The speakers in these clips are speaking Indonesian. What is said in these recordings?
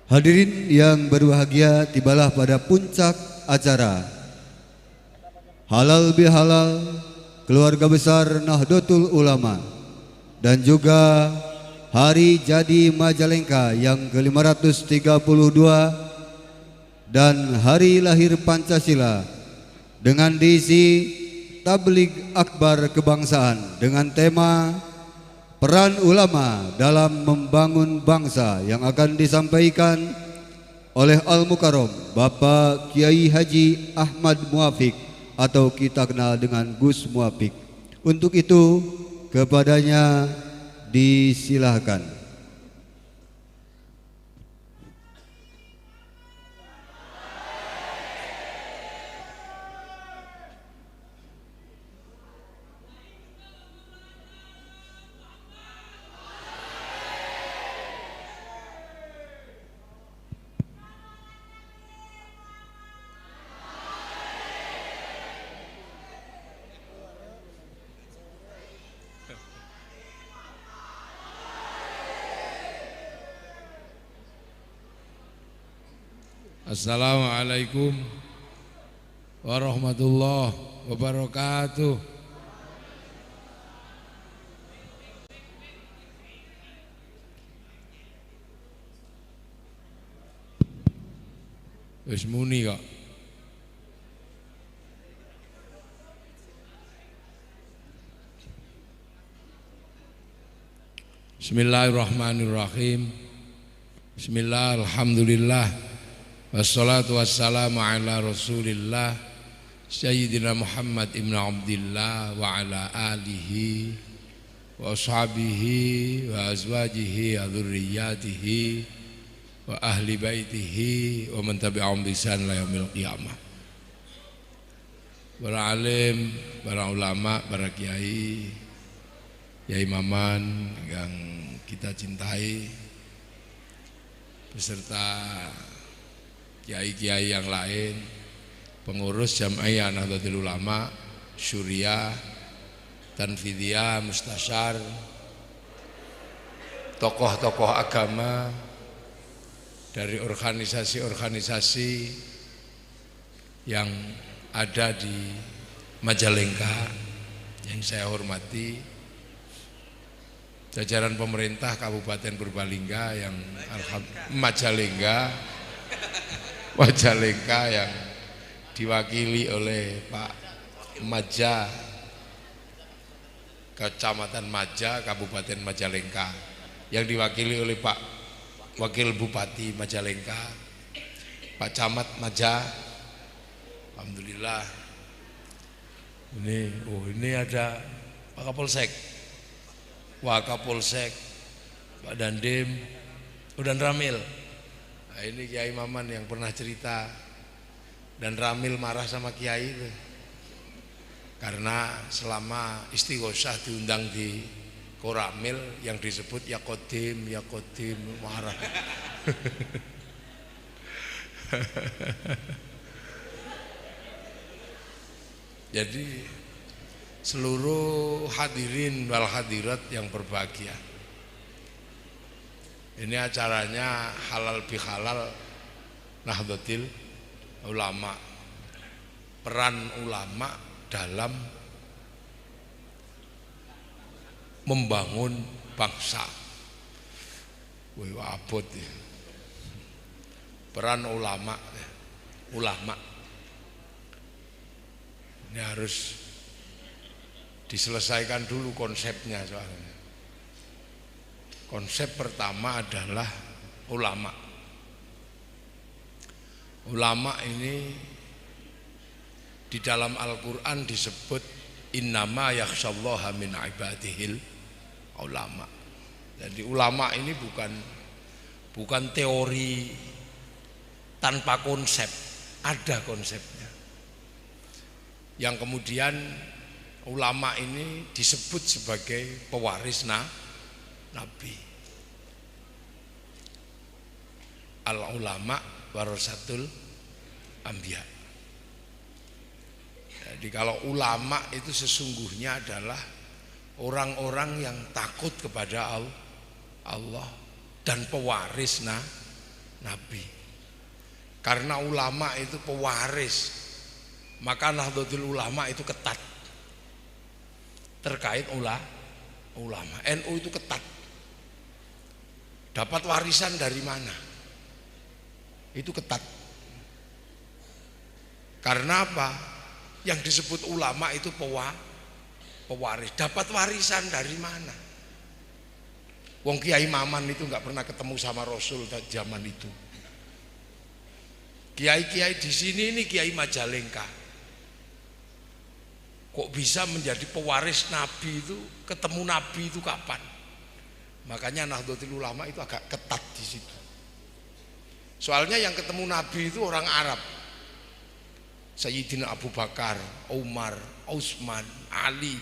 Hadirin yang berbahagia, tibalah pada puncak acara Halal Bihalal Keluarga Besar Nahdlatul Ulama dan juga Hari Jadi Majalengka yang ke-532 dan Hari Lahir Pancasila dengan diisi Tabligh Akbar Kebangsaan dengan tema Peran Ulama dalam Membangun Bangsa yang akan disampaikan oleh Al-Mukarram Bapak Kiai Haji Ahmad Muafiq atau kita kenal dengan Gus Muafiq. Untuk itu kepadanya disilahkan. Assalamualaikum warahmatullahi wabarakatuh. Wis muni kok. Bismillahirrahmanirrahim. Bismillah, alhamdulillah. Wassalatu wassalamu ala rasulillah Sayyidina Muhammad ibn Abdillah wa ala alihi wa ashabihi wa azwajihi wa dhurriyyatihi wa ahli baitihi wa man tabi'ahum bi ihsan ila yaumil qiyamah. Para alim, para ulama, para kiai, Yai Maman yang kita cintai beserta kiai-kiai yang lain, pengurus Jam'iyah Nahdlatul Ulama, Syuriah, Tanfidiyah, Mustasyar, tokoh-tokoh agama dari organisasi-organisasi yang ada di Majalengka yang saya hormati, jajaran pemerintah Kabupaten Purbalingga yang Majalengka yang diwakili oleh Pak Maja, Kecamatan Maja, Kabupaten Majalengka, yang diwakili oleh Pak Wakil Bupati Majalengka, Pak Camat Maja. Alhamdulillah. Ini ada Pak Kapolsek, Wakapolsek, Pak Dandim, dan Ramil. Nah, ini Kiai Maman yang pernah cerita dan Ramil marah sama Kiai itu karena selama istighosah diundang di Koramil yang disebut ya Kodim marah. Jadi seluruh hadirin wal hadirat yang berbahagia, ini acaranya Halal Bihalal Nahdlatul Ulama, peran ulama dalam membangun bangsa. Wih, abot ya. Peran ulama. Ini harus diselesaikan dulu konsepnya soalnya. Konsep pertama adalah ulama. Ulama ini di dalam Al-Quran disebut innama yakhsyallaha min ibadihil ulama. Jadi ulama ini bukan teori tanpa konsep, ada konsepnya. Yang kemudian ulama ini disebut sebagai pewaris Nabi. Al-ulama warasatul anbiya. Jadi kalau ulama itu sesungguhnya adalah orang-orang yang takut kepada Allah dan pewaris Nabi. Karena ulama itu pewaris, maka Nahdlatul Ulama itu ketat terkait ulama. NU itu ketat. Dapat warisan dari mana? Itu ketat. Karena apa? Yang disebut ulama itu pewaris. Dapat warisan dari mana? Wong Kiai Maman itu nggak pernah ketemu sama Rasul zaman itu. Kiai-kiai di sini ini Kiai Majalengka. Kok bisa menjadi pewaris Nabi itu? Ketemu Nabi itu kapan? Makanya Nahdlatul Ulama itu agak ketat di situ. Soalnya yang ketemu Nabi itu orang Arab. Sayyidina Abu Bakar, Umar, Utsman, Ali,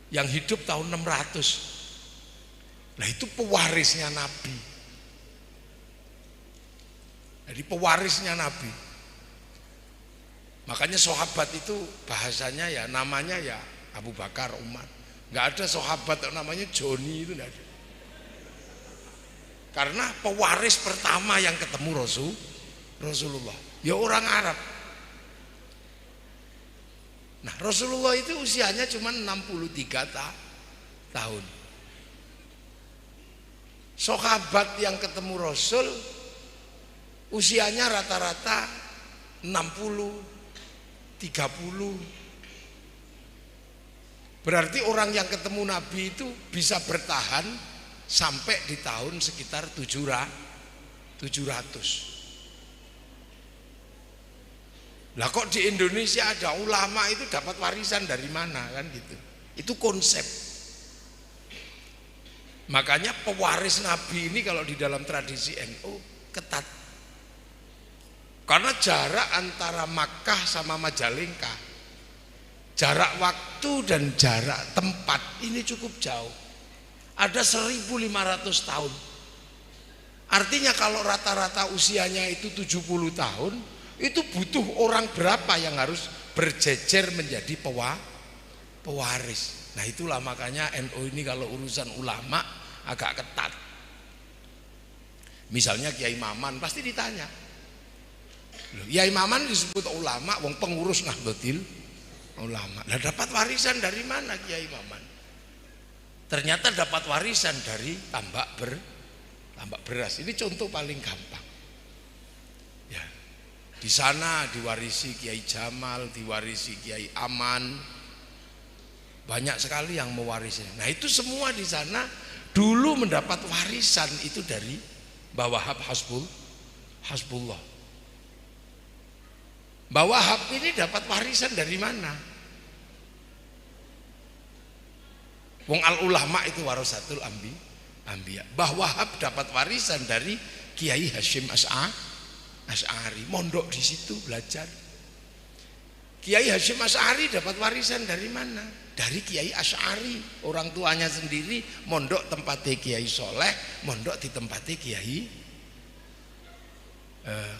yang hidup tahun 600. Nah itu pewarisnya Nabi. Jadi pewarisnya Nabi. Makanya sahabat itu bahasanya ya namanya ya Abu Bakar, Umar. Nggak ada sahabat namanya Joni, itu nggak ada. Karena pewaris pertama yang ketemu Rasulullah ya orang Arab. Nah Rasulullah itu usianya cuma 63 tahun. Sahabat yang ketemu Rasul usianya rata-rata 60, 30. Berarti orang yang ketemu Nabi itu bisa bertahan sampai di tahun sekitar 700. Lah kok di Indonesia ada ulama itu dapat warisan dari mana kan gitu. Itu konsep. Makanya pewaris Nabi ini kalau di dalam tradisi NU ketat. Karena jarak antara Makkah sama Majalengka, jarak waktu dan jarak tempat ini cukup jauh. Ada 1.500 tahun. Artinya kalau rata-rata usianya itu 70 tahun, itu butuh orang berapa yang harus berjejer menjadi pewaris. Nah itulah makanya NU ini kalau urusan ulama agak ketat. Misalnya Kiai Maman pasti ditanya, Kiai Maman disebut ulama, wong pengurus Nahdlatul Ulama. Nah dapat warisan dari mana Kiai Maman? Ternyata dapat warisan dari tambak beras. Ini contoh paling gampang. Ya. Di sana diwarisi Kiai Jamal, diwarisi Kiai Aman. Banyak sekali yang mewarisi. Nah, itu semua di sana dulu mendapat warisan itu dari Mbah Wahab Hasbullah. Mbah Wahab ini dapat warisan dari mana? Wong al ulama itu warasatul anbiya. Mbah Wahab dapat warisan dari Kiai Hasyim Asy'ari, mondok di situ belajar. Kiai Hasyim Asy'ari dapat warisan dari mana? Dari Kiai Asy'ari, orang tuanya sendiri mondok tempatnya Kiai Soleh, mondok di tempatnya Kiai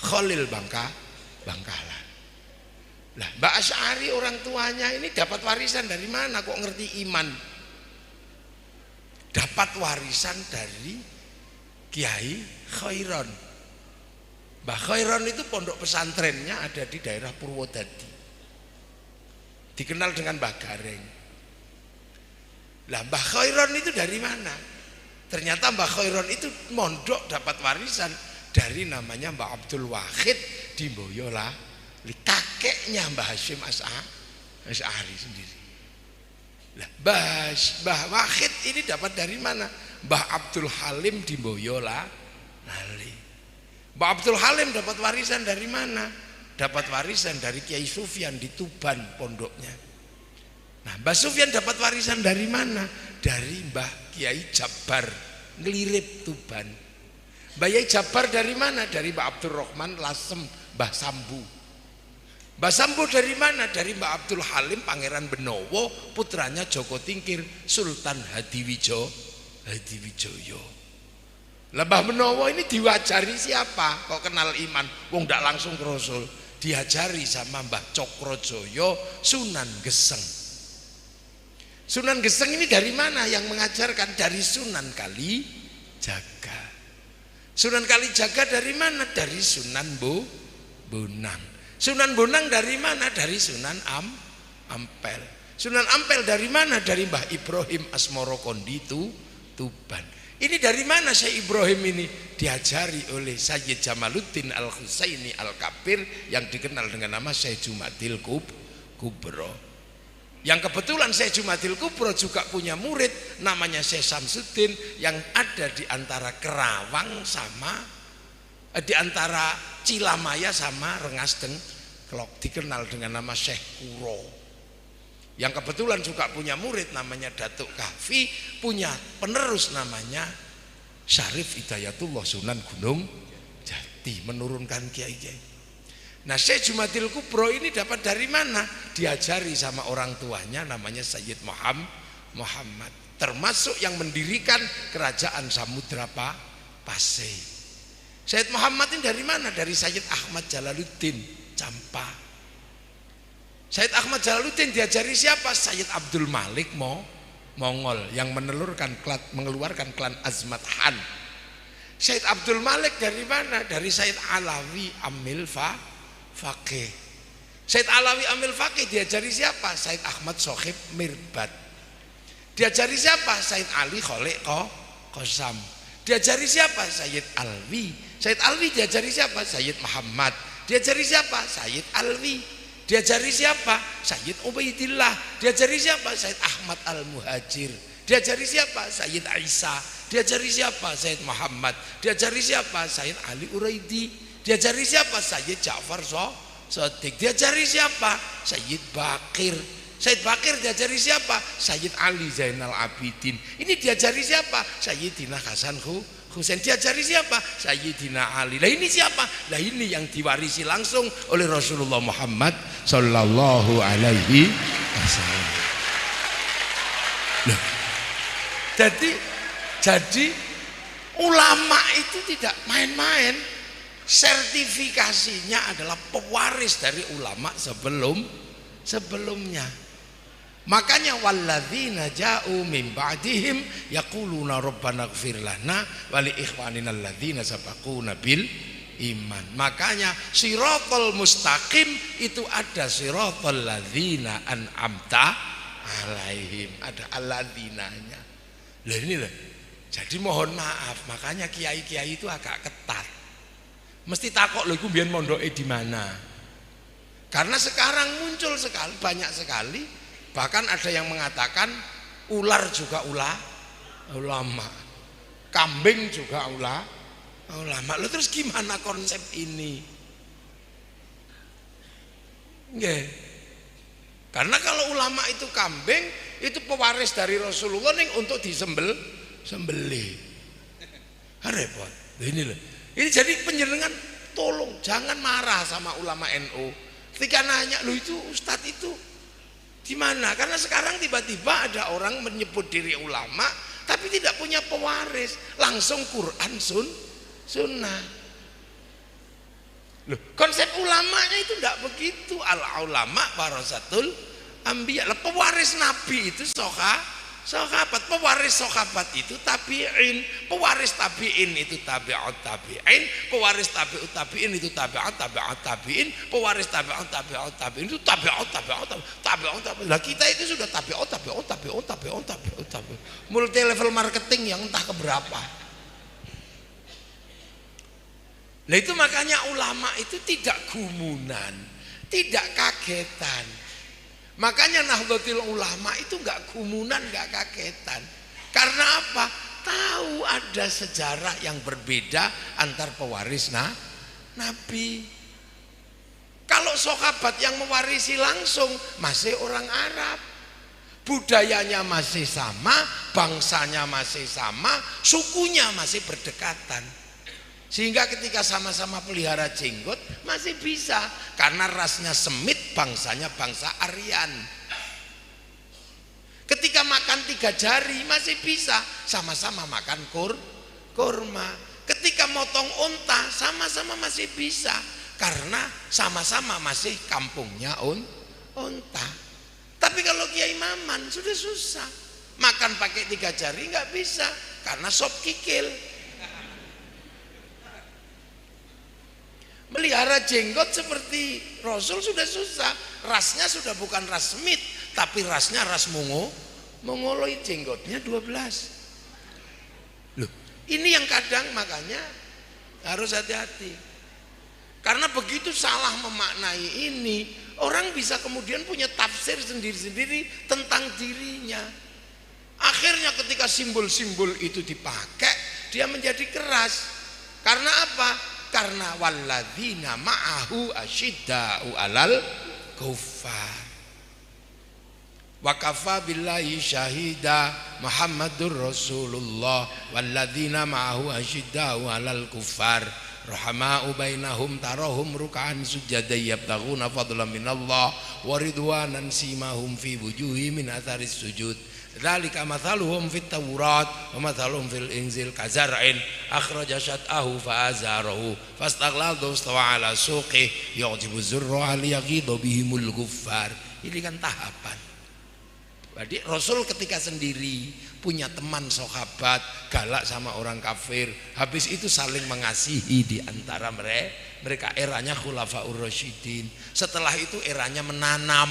Khalil Bangkalan. Lah, Mbak Asy'ari orang tuanya ini dapat warisan dari mana? Kok ngerti iman? Dapat warisan dari Kiai Khairon. Mbah Khairon itu pondok pesantrennya ada di daerah Purwodadi, dikenal dengan Mbah Gareng. Lah Mbah Khairon itu dari mana? Ternyata Mbah Khairon itu mondok dapat warisan dari namanya Mbah Abdul Wahid di Boyolali, kakeknya Mbah Hasyim Asy'ari sendiri. Lah Mbah Wahid ini dapat dari mana? Mbah Abdul Halim di Boyolali. Mbah Abdul Halim dapat warisan dari mana? Dapat warisan dari Kiai Sufyan di Tuban pondoknya. Nah, Mbah Sufyan dapat warisan dari mana? Dari Mbah Kiai Jabbar Ngelirip Tuban. Mbah Kiai Jabbar dari mana? Dari Mbah Abdurrahman Lasem Mbah Sambu. Mbah Sambu dari mana? Dari Mbah Abdul Halim Pangeran Benowo, putranya Joko Tingkir Sultan Hadiwijoyo. Mbah Benowo ini diwajari siapa? Kok kenal iman? Wong ndak langsung ke Rasul. Diajari sama Mbah Cokrojoyo Sunan Geseng. Sunan Geseng ini dari mana yang mengajarkan? Dari Sunan Kalijaga. Sunan Kalijaga dari mana? Dari Sunan Bonang. Sunan Bonang dari mana? Dari Sunan Ampel. Sunan Ampel dari mana? Dari Mbah Ibrahim Asmoro Kondi Tuban. Ini dari mana Syekh Ibrahim ini? Diajari oleh Sayyid Jamaluddin Al-Husaini Al-Kabir yang dikenal dengan nama Syekh Jumadil Kubro. Yang kebetulan Syekh Jumadil Kubro juga punya murid namanya Syekh Samsuddin yang ada di antara Kerawang sama di antara Cilamaya sama Rengas Dengklok, dikenal dengan nama Syekh Kuro. Yang kebetulan juga punya murid namanya Datuk Kahfi, punya penerus namanya Syarif Hidayatullah Sunan Gunung Jati, menurunkan kiai-kiai. Nah, Syekh Jumadil Kubro ini dapat dari mana? Diajari sama orang tuanya namanya Sayyid Muhammad, termasuk yang mendirikan kerajaan Samudra Pasai. Sayyid Muhammad ini dari mana? Dari Sayyid Ahmad Jalaluddin Campa. Sayyid Ahmad Jalaluddin diajari siapa? Sayyid Abdul Malik Mongol yang mengeluarkan klan Azmat Han. Sayyid Abdul Malik dari mana? Dari Sayyid Alawi Amil Faqih. Sayyid Alawi Amil Faqih diajari siapa? Sayyid Ahmad Sohib Mirbat. Diajari siapa? Sayyid Ali Kholek Qosam. Diajari siapa? Sayyid Alwi. Sayyid Alwi diajari siapa? Sayyid Muhammad. Diajari siapa? Sayyid Alwi. Diajari siapa? Sayyid Ubaidillah. Diajari siapa? Sayyid Ahmad Al-Muhajir. Diajari siapa? Sayyid Isa. Diajari siapa? Sayyid Muhammad. Diajari siapa? Sayyid Ali Uraidi. Diajari siapa? Sayyid Ja'far Shadiq. Diajari siapa? Sayyid Bakir. Sayyid Bakir diajari siapa? Sayyid Ali Zainal Abidin. Ini diajari siapa? Sayyidina Hasan Husain. Diajari siapa? Sayyidina Ali. Lah ini siapa? Lah ini yang diwarisi langsung oleh Rasulullah Muhammad sallallahu alaihi wasallam. Jadi ulama itu tidak main-main. Sertifikasinya adalah pewaris dari ulama sebelumnya. Makanya walladzina ja'u min ba'dihim yaquluna rabbana ighfir lana wa li ikhwanina alladzina sabaquna bil iman. Makanya siratal mustaqim itu ada siratal ladzina an'amta alaihim, ada alladzinanya. Lah ini loh. Jadi mohon maaf, makanya kiai-kiai itu agak ketat. Mesti takok lho iku mbiyen mondoke di mana. Karena sekarang muncul sekali, banyak sekali. Bahkan ada yang mengatakan ular juga ulama, kambing juga ulama. Lalu terus gimana konsep ini? Nggih. Karena kalau ulama itu kambing, itu pewaris dari Rasulullah ning untuk sembelih. Repot. Ini loh. Ini jadi penjenengan tolong jangan marah sama ulama NU. Ketika nanya, "Loh itu ustadz itu di mana?" Karena sekarang tiba-tiba ada orang menyebut diri ulama tapi tidak punya pewaris, langsung Quran sunnah. Loh, konsep ulamanya itu tidak begitu. Al ulama warasatul anbiya. Pewaris nabi itu sahabat, pewaris sahabat itu tabi'in, pewaris tabi'in itu tabi'ut tabi'in, pewaris tabi'ut tabi'in itu tabi'ut tabi'in, pewaris tabi'ut tabi'in itu tabi'ut tabi'in. Lah kita itu sudah tabi'ut. Multi level marketing yang entah keberapa. Lah itu makanya ulama itu tidak gumunan, tidak kagetan. Makanya Nahdlatul Ulama itu enggak gumunan, enggak kagetan. Karena apa? Tahu ada sejarah yang berbeda antar pewaris Nabi. Kalau sahabat yang mewarisi langsung masih orang Arab. Budayanya masih sama, bangsanya masih sama, sukunya masih berdekatan. Sehingga ketika sama-sama pelihara jenggot masih bisa, karena rasnya Semit, bangsanya bangsa Aryan. Ketika makan 3 jari masih bisa, sama-sama makan kurma. Ketika motong unta sama-sama masih bisa, karena sama-sama masih kampungnya unta. Tapi kalau Kiai Maman sudah susah, makan pakai 3 jari nggak bisa, karena sop kikil. Melihara jenggot seperti Rasul sudah susah. Rasnya sudah bukan ras Smith, tapi rasnya ras Mongoloid, jenggotnya 12. Loh, ini yang kadang makanya harus hati-hati. Karena begitu salah memaknai ini, orang bisa kemudian punya tafsir sendiri-sendiri tentang dirinya. Akhirnya ketika simbol-simbol itu dipakai, dia menjadi keras. Karena apa? Karena walladzina ma'ahu asyidda'u 'alal kuffar. Wa kafa billahi syahida Muhammadur Rasulullah walladzina ma'ahu asyidda'u 'alal kuffar rahama'u bainahum tarahum ruk'an sujada yabtaghuna fadlan minallah wa ridwanan simahum fi wujuhihim min atharis sujud. Dzalika mathaluhum fit Taurat wa mathaluhum fil Injil kazar'in akhraja syat'ahu fa'azarahu fastaghladha istawa 'ala suqih yu'jibu zurra liyaghidha bihimul kuffar. Ini kan tahapan. Jadi Rasul ketika sendiri punya teman sahabat galak sama orang kafir, habis itu saling mengasihi di antara mereka. Eranya Khulafaur Rasyidin. Setelah itu eranya menanam.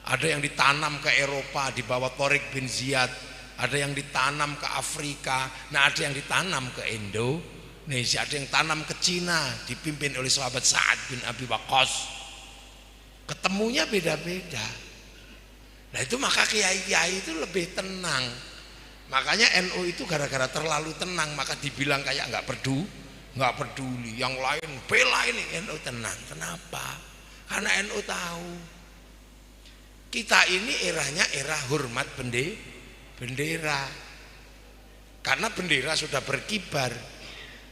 Ada yang ditanam ke Eropa di bawah Tariq bin Ziyad, ada yang ditanam ke Afrika, nah ada yang ditanam ke Indonesia, ada yang tanam ke Cina dipimpin oleh sahabat Sa'ad bin Abi Waqqas. Ketemunya beda-beda. Nah itu maka kiai-kiai itu lebih tenang. Makanya NU itu gara-gara terlalu tenang maka dibilang kayak nggak peduli. Yang lain bela ini, NU tenang. Kenapa? Karena NU tahu kita ini eranya era hormat bendera. Karena bendera sudah berkibar.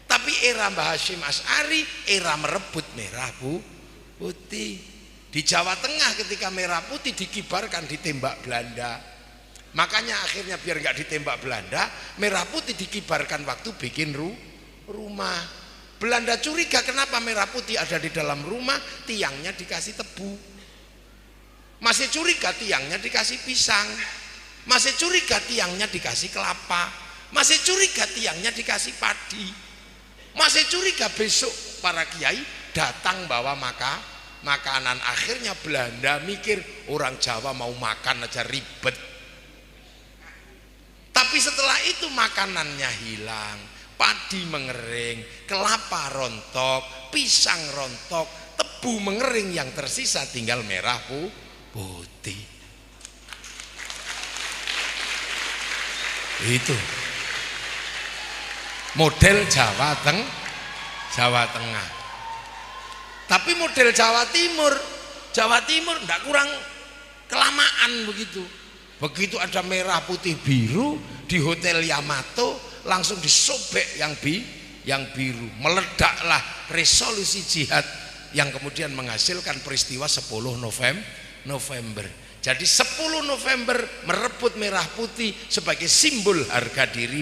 Tapi era Mbah Hasyim Asy'ari era merebut merah putih. Di Jawa Tengah ketika merah putih dikibarkan ditembak Belanda. Makanya akhirnya biar nggak ditembak Belanda, merah putih dikibarkan waktu bikin rumah. Belanda curiga kenapa merah putih ada di dalam rumah, tiangnya dikasih tebu. Masih curiga tiangnya dikasih pisang, masih curiga tiangnya dikasih kelapa, masih curiga tiangnya dikasih padi, masih curiga besok para kiai datang bawa makanan. Akhirnya Belanda mikir orang Jawa mau makan aja ribet. Tapi setelah itu makanannya hilang, padi mengering, kelapa rontok, pisang rontok, tebu mengering, yang tersisa tinggal merah putih. Itu model Jawa Tengah. Tapi model Jawa Timur enggak kurang kelamaan begitu. Begitu ada merah putih biru di Hotel Yamato langsung disobek yang biru. Meledaklah resolusi jihad yang kemudian menghasilkan peristiwa 10 November. Jadi 10 November merebut merah putih sebagai simbol harga diri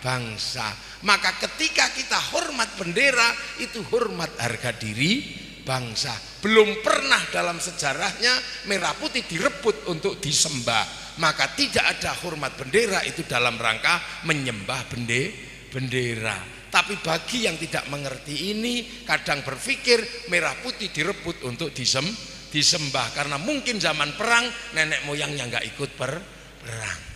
bangsa. Maka ketika kita hormat bendera, itu hormat harga diri bangsa. Belum pernah dalam sejarahnya merah putih direbut untuk disembah. Maka tidak ada hormat bendera itu dalam rangka menyembah bendera. Tapi bagi yang tidak mengerti ini, kadang berpikir merah putih direbut untuk disembah karena mungkin zaman perang nenek moyangnya nggak ikut perang.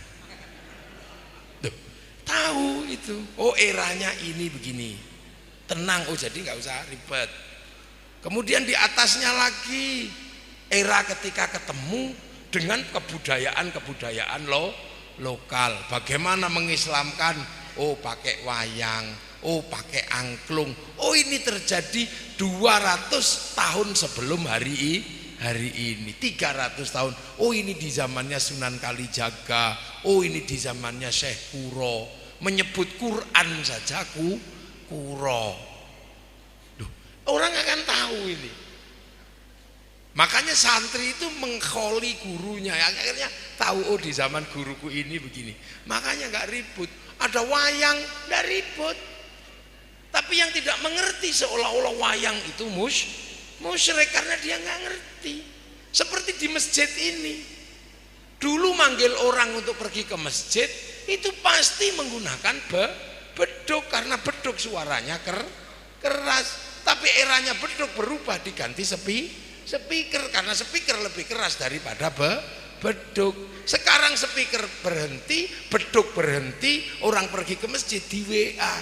Tahu itu, oh eranya ini begini, tenang, oh jadi nggak usah ribet. Kemudian di atasnya lagi era ketika ketemu dengan kebudayaan lokal. Bagaimana mengislamkan? Oh pakai wayang, oh pakai angklung. Oh ini terjadi 200 tahun sebelum hari ini, 300 tahun. Oh ini di zamannya Sunan Kalijaga, oh ini di zamannya Syekh Kuro. Menyebut Quran saja kuro. Duh, orang akan tahu ini. Makanya santri itu mengkholi gurunya, akhirnya tahu oh di zaman guruku ini begini. Makanya nggak ribut. Ada wayang nggak ribut. Tapi yang tidak mengerti seolah-olah wayang itu musyrik karena dia nggak ngerti. Seperti di masjid ini, dulu manggil orang untuk pergi ke masjid itu pasti menggunakan beduk karena beduk suaranya keras. Tapi eranya beduk berubah diganti speaker karena speaker lebih keras daripada beduk. Sekarang speaker berhenti, beduk berhenti, orang pergi ke masjid di WA.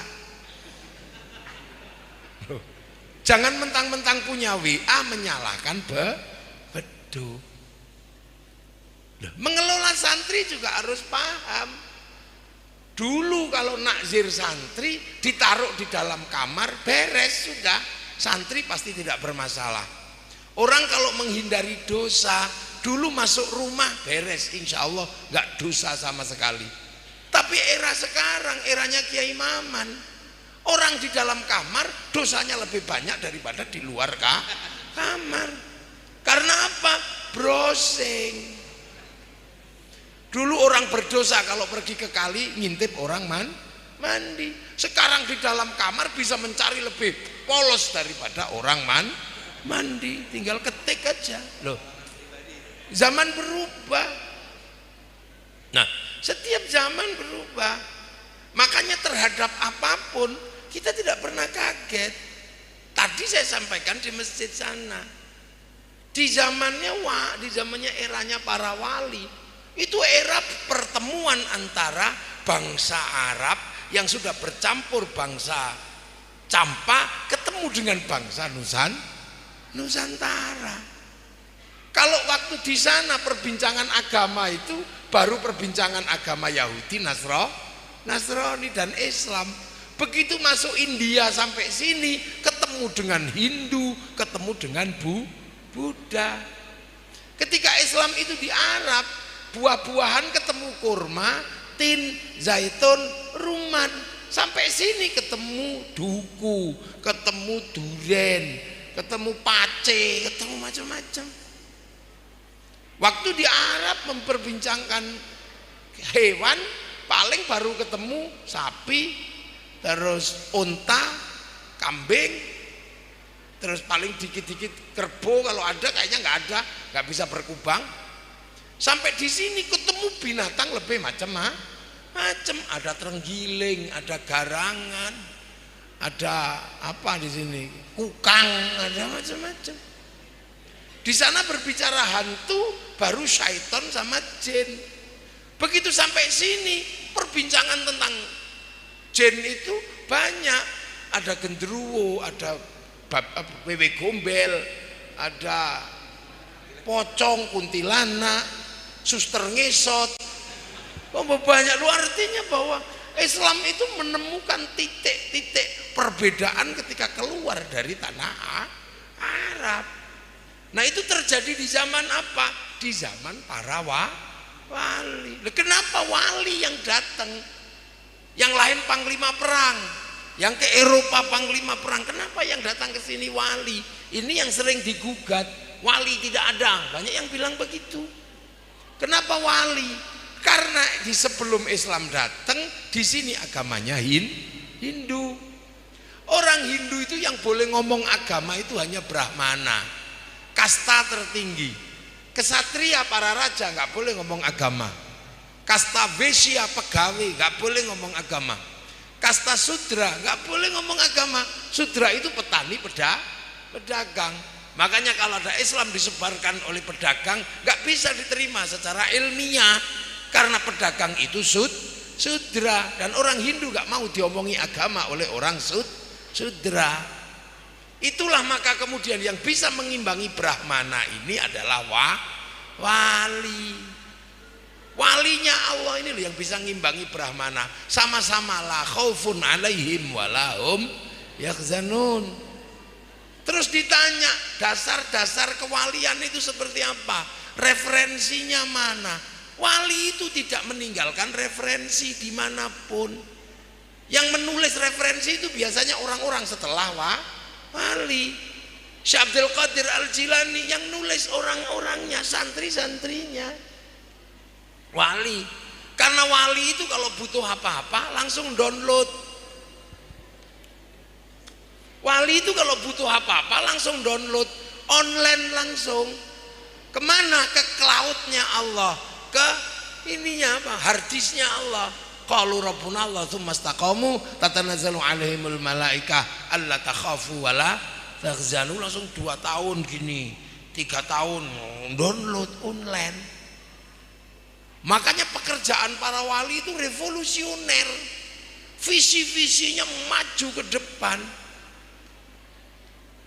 Jangan mentang-mentang punya WA menyalahkan beduk. Mengelola santri juga harus paham. Dulu kalau nakzir santri ditaruh di dalam kamar, beres sudah, santri pasti tidak bermasalah. Orang kalau menghindari dosa, dulu masuk rumah beres, insya Allah nggak dosa sama sekali. Tapi era sekarang, eranya Kiai Maman, orang di dalam kamar dosanya lebih banyak daripada di luar kamar. Karena apa? Browsing. Dulu orang berdosa kalau pergi ke kali ngintip orang mandi. Sekarang di dalam kamar bisa mencari lebih polos daripada orang mandi. Tinggal ketik aja. Loh, zaman berubah. Nah, setiap zaman berubah. Makanya terhadap apapun kita tidak pernah kaget. Tadi saya sampaikan di masjid sana. Di zamannya eranya para wali. Itu era pertemuan antara bangsa Arab yang sudah bercampur bangsa Campa ketemu dengan bangsa Nusantara. Kalau waktu di sana perbincangan agama itu baru perbincangan agama Yahudi, Nasrani dan Islam. Begitu masuk India sampai sini ketemu dengan Hindu, ketemu dengan Buddha. Ketika Islam itu di Arab, buah-buahan ketemu kurma, tin, zaitun, rumman. Sampai sini ketemu duku, ketemu duren, ketemu pace, ketemu macam-macam. Waktu di Arab memperbincangkan hewan, paling baru ketemu sapi, terus unta, kambing, terus paling dikit-dikit kerbau, kalau ada kayaknya nggak bisa berkubang. Sampai di sini ketemu binatang lebih macam-macam, ada terenggiling, ada garangan, ada apa di sini, kukang, ada macam-macam. Di sana berbicara hantu, baru syaitan sama jin. Begitu sampai sini perbincangan tentang jin itu banyak, ada genderuwo, ada wewe gombel, ada pocong, kuntilanak, suster ngesot, banyak. Lu artinya bahwa Islam itu menemukan titik-titik perbedaan ketika keluar dari tanah Arab. Nah itu terjadi di zaman apa? Di zaman para wali. Kenapa wali yang datang? Yang lain panglima perang, yang ke Eropa panglima perang. Kenapa yang datang ke sini wali? Ini yang sering digugat. Wali tidak ada, banyak yang bilang begitu. Kenapa wali? Karena di sebelum Islam datang, di sini agamanya Hindu. Orang Hindu itu yang boleh ngomong agama itu hanya Brahmana, kasta tertinggi. Kesatria para raja nggak boleh ngomong agama. Kasta Vesya pegawai nggak boleh ngomong agama. Kasta Sudra nggak boleh ngomong agama. Sudra itu petani, pedagang. Makanya kalau ada Islam disebarkan oleh pedagang nggak bisa diterima secara ilmiah karena pedagang itu sudra dan orang Hindu nggak mau diomongi agama oleh orang sudra. Itulah maka kemudian yang bisa mengimbangi Brahmana ini adalah wali. Walinya Allah ini loh yang bisa mengimbangi Brahmana. Sama-sama la khaufun alaihim walahum yahzanun. Terus ditanya dasar-dasar kewalian itu seperti apa? Referensinya mana? Wali itu tidak meninggalkan referensi dimanapun. Yang menulis referensi itu biasanya orang-orang setelah wali. Syekh Abdul Qadir Al-Jilani yang nulis orang-orangnya, santri-santrinya. Wali. Karena wali itu kalau butuh apa-apa langsung download. Wali itu kalau butuh apa-apa langsung download online langsung. Kemana? Ke cloudnya Allah, ke ininya apa? Harddisknya Allah. Qalu rabbuna Allah tsumma istaqamu tatanazzalu alaihimul malaikah alla takhafu wala Laksanu langsung 2 tahun gini, 3 tahun download online. Makanya pekerjaan para wali itu revolusioner, visi-visinya maju ke depan.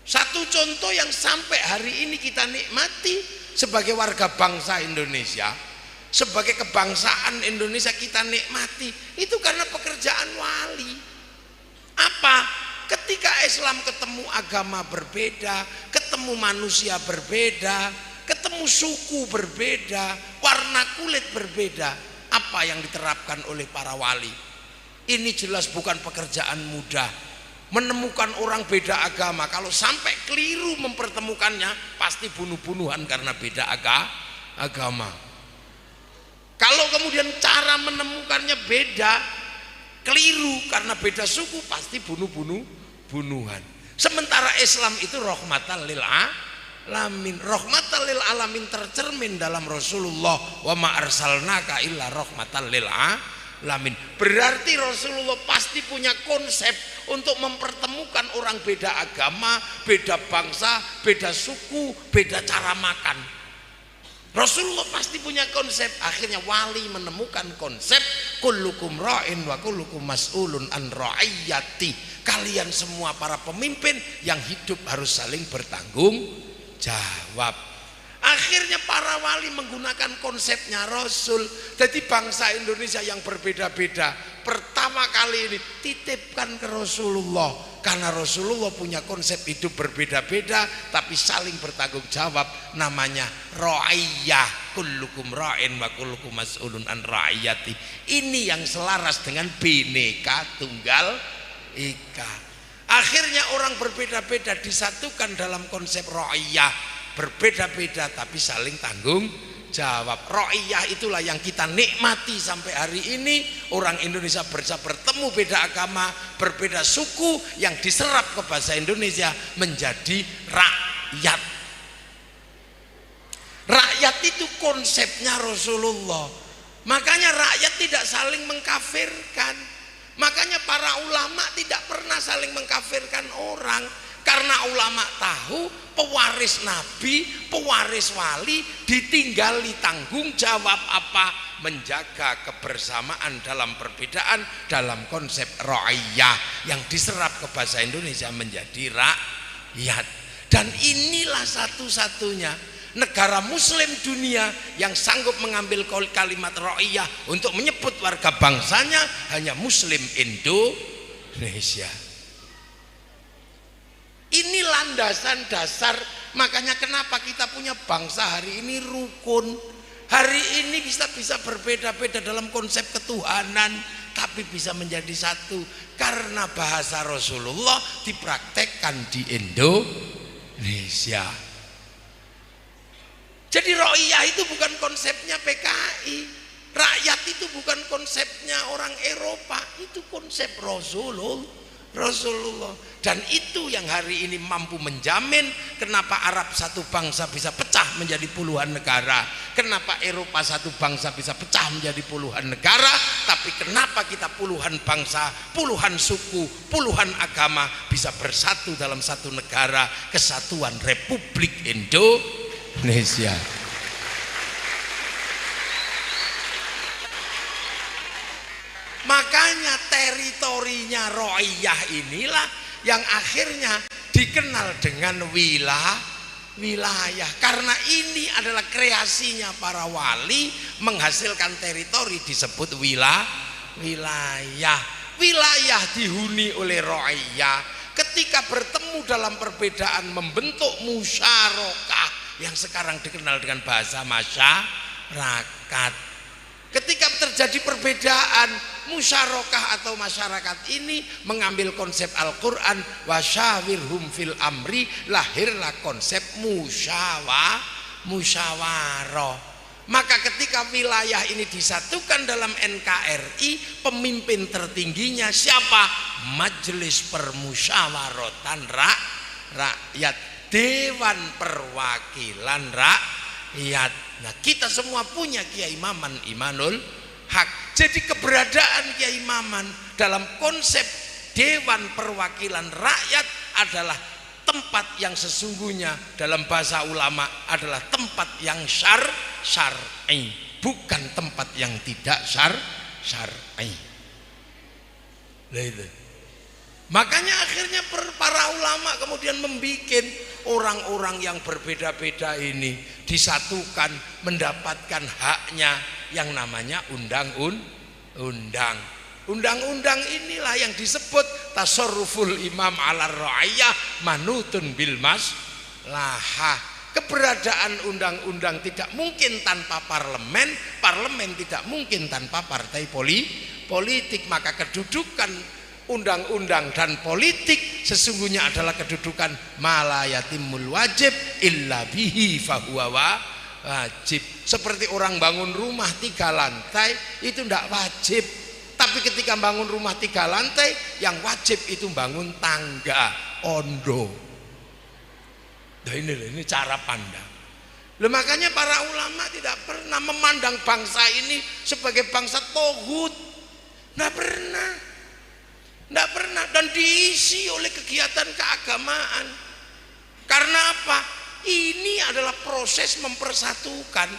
Satu contoh yang sampai hari ini kita nikmati sebagai warga bangsa Indonesia, sebagai kebangsaan Indonesia kita nikmati, itu karena pekerjaan wali. Apa? Ketika Islam ketemu agama berbeda, ketemu manusia berbeda, ketemu suku berbeda, warna kulit berbeda, apa yang diterapkan oleh para wali? Ini jelas bukan pekerjaan mudah. Menemukan orang beda agama, kalau sampai keliru mempertemukannya, pasti bunuh-bunuhan karena beda agama. Kalau kemudian cara menemukannya beda, keliru karena beda suku, pasti bunuhan. Sementara Islam itu rahmatan lil alamin. Rahmatan lil alamin tercermin dalam Rasulullah, wa ma arsalnaka illa rahmatan lil alamin. Berarti Rasulullah pasti punya konsep untuk mempertemukan orang beda agama, beda bangsa, beda suku, beda cara makan. Rasulullah pasti punya konsep. Akhirnya wali menemukan konsep kullukum ra'in wa kullukum mas'ulun an ra'iyati. Kalian semua para pemimpin yang hidup harus saling bertanggung jawab. Akhirnya para wali menggunakan konsepnya Rasul. Jadi bangsa Indonesia yang berbeda-beda pertama kali ini titipkan ke Rasulullah, karena Rasulullah punya konsep hidup berbeda-beda tapi saling bertanggung jawab, namanya ra'iyah. Kullukum ra'in wa kullukum mas'ulun an ra'iyati. Ini yang selaras dengan Bhinneka Tunggal Ika. Akhirnya orang berbeda-beda disatukan dalam konsep ra'iyah, berbeda-beda tapi saling tanggung jawab. Ra'iyah itulah yang kita nikmati sampai hari ini. Orang Indonesia bisa bertemu beda agama, berbeda suku, yang diserap ke bahasa Indonesia menjadi rakyat. Rakyat itu konsepnya Rasulullah. Makanya rakyat tidak saling mengkafirkan. Makanya para ulama tidak pernah saling mengkafirkan orang, karena ulama tahu pewaris nabi, pewaris wali ditinggali tanggung jawab apa? Menjaga kebersamaan dalam perbedaan dalam konsep ra'iyah yang diserap ke bahasa Indonesia menjadi rakyat. Dan inilah satu-satunya negara muslim dunia yang sanggup mengambil kalimat ra'iyah untuk menyebut warga bangsanya hanya muslim Indonesia. Ini landasan dasar. Makanya kenapa kita punya bangsa hari ini rukun. Hari ini bisa berbeda-beda dalam konsep ketuhanan, tapi bisa menjadi satu karena bahasa Rasulullah dipraktekkan di Indonesia. Jadi ra'iyah itu bukan konsepnya PKI, rakyat itu bukan konsepnya orang Eropa, itu konsep Rasulullah. Dan itu yang hari ini mampu menjamin kenapa Arab satu bangsa bisa pecah menjadi puluhan negara, kenapa Eropa satu bangsa bisa pecah menjadi puluhan negara, tapi kenapa kita puluhan bangsa, puluhan suku, puluhan agama bisa bersatu dalam satu negara, kesatuan Republik Indonesia. Makanya teritorinya ra'iyah inilah yang akhirnya dikenal dengan wilayah. Karena ini adalah kreasinya para wali, menghasilkan teritori disebut wilayah. Wilayah dihuni oleh ra'iyah. Ketika bertemu dalam perbedaan membentuk musyarakah yang sekarang dikenal dengan bahasa masyarakat. Ketika terjadi perbedaan, musyarakah atau masyarakat ini mengambil konsep Al-Quran, wasyawirhum fil amri, lahirlah konsep musyawarah. Maka ketika wilayah ini disatukan dalam NKRI, pemimpin tertingginya siapa? Majelis Permusyawaratan Rakyat, Dewan Perwakilan Rakyat. Nah, kita semua punya Kiai Maman Imanul Haq. Jadi keberadaan Kiai Maman dalam konsep Dewan Perwakilan Rakyat adalah tempat yang sesungguhnya dalam bahasa ulama adalah tempat yang syar'i, bukan tempat yang tidak syar'i. Makanya akhirnya para ulama kemudian membuat orang-orang yang berbeda-beda ini disatukan, mendapatkan haknya yang namanya undang-undang. Undang-undang inilah yang disebut tasarruful imam ala ra'iyah manutun bil maslahah. Keberadaan undang-undang tidak mungkin tanpa parlemen, parlemen tidak mungkin tanpa partai politik. Maka kedudukan undang-undang dan politik sesungguhnya adalah kedudukan malayatimul wajib illa bihi fahuwa wajib. Seperti orang bangun rumah 3 lantai itu tidak wajib, tapi ketika bangun rumah 3 lantai yang wajib itu bangun tangga ondo. Nah ini cara pandang. Makanya para ulama tidak pernah memandang bangsa ini sebagai bangsa tohut, tidak pernah, dan diisi oleh kegiatan keagamaan. Karena apa? Ini adalah proses mempersatukan.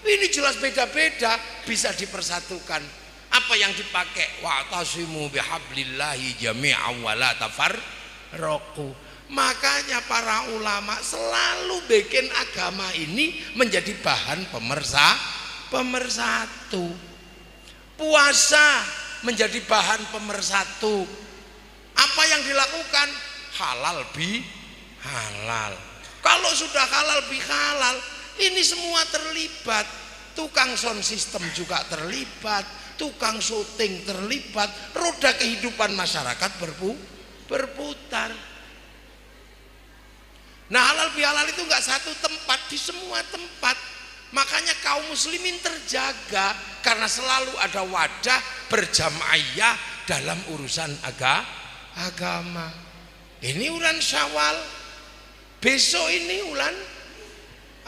Ini jelas beda-beda bisa dipersatukan. Apa yang dipakai? Wa'tasimu bihablillahi jami'an wa la tafarraqu. Makanya para ulama selalu bikin agama ini menjadi bahan pemersatu. Puasa menjadi bahan pemersatu. Apa yang dilakukan? Halal bi halal. Kalau sudah halal bi halal, ini semua terlibat. Tukang sound system juga terlibat, tukang syuting terlibat, roda kehidupan masyarakat berputar. Nah, halal bihalal itu enggak satu tempat, di semua tempat. Makanya kaum muslimin terjaga karena selalu ada wadah berjamaiyah dalam urusan agama. Ini bulan Syawal. Besok ini bulan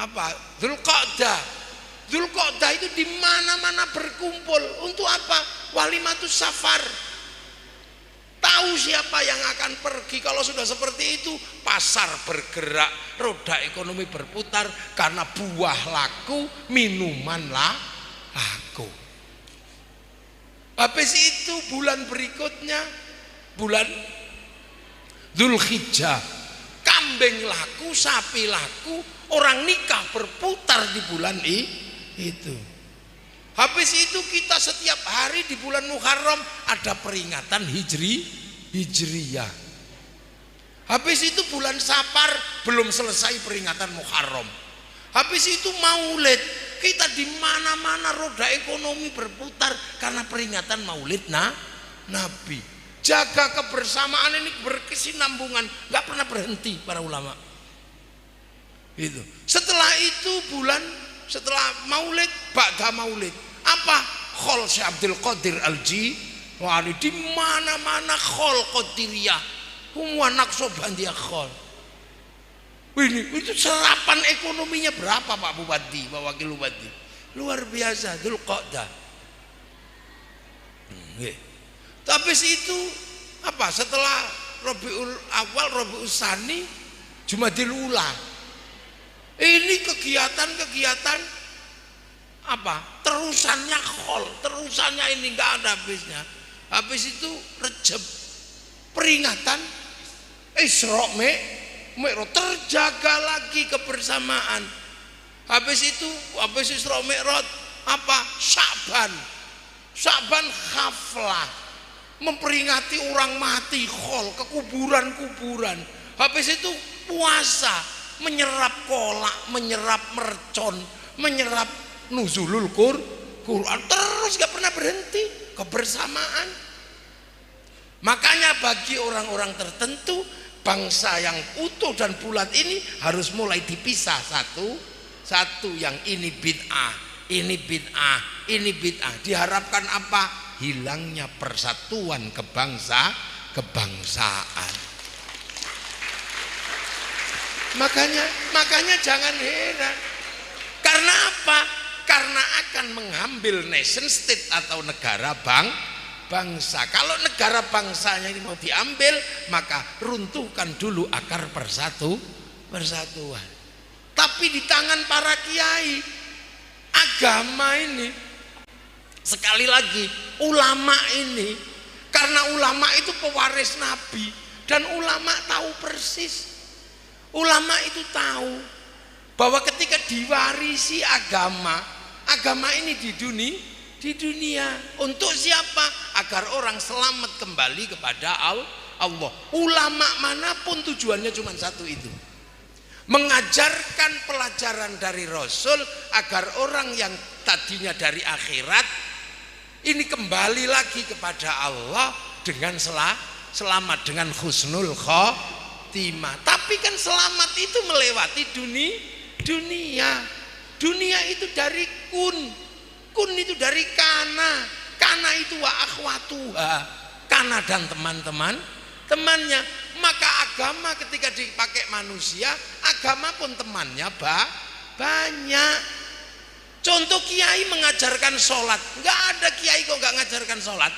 apa? Dzulqa'dah. Dzulqa'dah itu di mana-mana berkumpul untuk apa? Walimatus safar. Tahu siapa yang akan pergi. Kalau sudah seperti itu, pasar bergerak, roda ekonomi berputar karena buah laku, minuman laku. Habis itu bulan berikutnya, bulan Dzulhijjah, kambing laku, sapi laku, orang nikah berputar di bulan itu. Habis itu kita setiap hari di bulan Muharram ada peringatan Hijriyah. Habis itu bulan Safar belum selesai peringatan Muharram. Habis itu Maulid, kita di mana-mana roda ekonomi berputar karena peringatan Maulid Nabi. Jaga kebersamaan ini berkesinambungan, nggak pernah berhenti para ulama. Itu. Setelah itu setelah Maulid, ba'da Maulid. Apa? Khol Syekh Abdul Qadir Al-Jilani di mana-mana khol Qadiriyah. Semua Naqsabandiyah khol. Itu serapan ekonominya berapa Pak Bupati, Pak Wakil Bupati? Luar biasa, Dzulqa'dah. Tapi itu apa? Setelah Rabiul Awal, Rabiul Tsani, Jumadil Ula. Ini kegiatan apa? Terusannya khol, terusannya ini enggak ada habisnya. Habis itu Rejab, peringatan Isra Mi'raj, terjaga lagi kebersamaan. Habis Isra Mi'raj apa? Sya'ban khaflah, memperingati orang mati khol, ke kuburan. Habis itu puasa, menyerap kolak, menyerap mercon, menyerap nuzulul Quran, terus gak pernah berhenti kebersamaan. Makanya bagi orang-orang tertentu, bangsa yang utuh dan bulat ini harus mulai dipisah satu yang ini bid'ah, ini bid'ah, ini bid'ah. Diharapkan apa? Hilangnya persatuan kebangsaan. Makanya jangan heran. Karena apa? Karena akan mengambil nation state atau negara bangsa. Kalau negara bangsanya ini mau diambil, maka runtuhkan dulu akar persatuan. Tapi di tangan para kiai, agama ini, sekali lagi ulama ini, karena ulama itu pewaris Nabi, dan ulama tahu persis. Ulama itu tahu bahwa ketika diwarisi agama ini di dunia untuk siapa? Agar orang selamat kembali kepada Allah. Ulama manapun tujuannya cuma satu itu, mengajarkan pelajaran dari Rasul agar orang yang tadinya dari akhirat ini kembali lagi kepada Allah dengan selamat, dengan husnul khotimah. Tapi kan selamat itu melewati dunia itu dari kun itu dari kana itu wa akhwatuha, kana dan temannya. Maka agama ketika dipakai manusia, agama pun temannya banyak. Contoh kiai mengajarkan sholat, nggak ada kiai kok nggak ngajarkan sholat.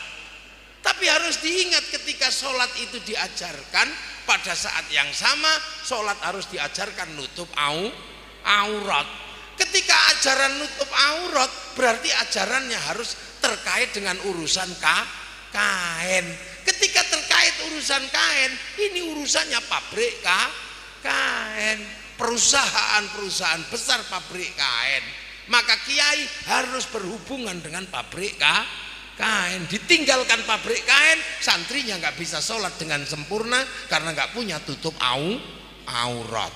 Tapi harus diingat ketika sholat itu diajarkan, pada saat yang sama sholat harus diajarkan nutup aurat. Ketika ajaran nutup aurat, berarti ajarannya harus terkait dengan urusan kain. Ketika terkait urusan kain, ini urusannya pabrik kain, perusahaan besar pabrik kain. Maka kiai harus berhubungan dengan pabrik kain. Ditinggalkan pabrik kain, santrinya nggak bisa sholat dengan sempurna karena nggak punya tutup aurat.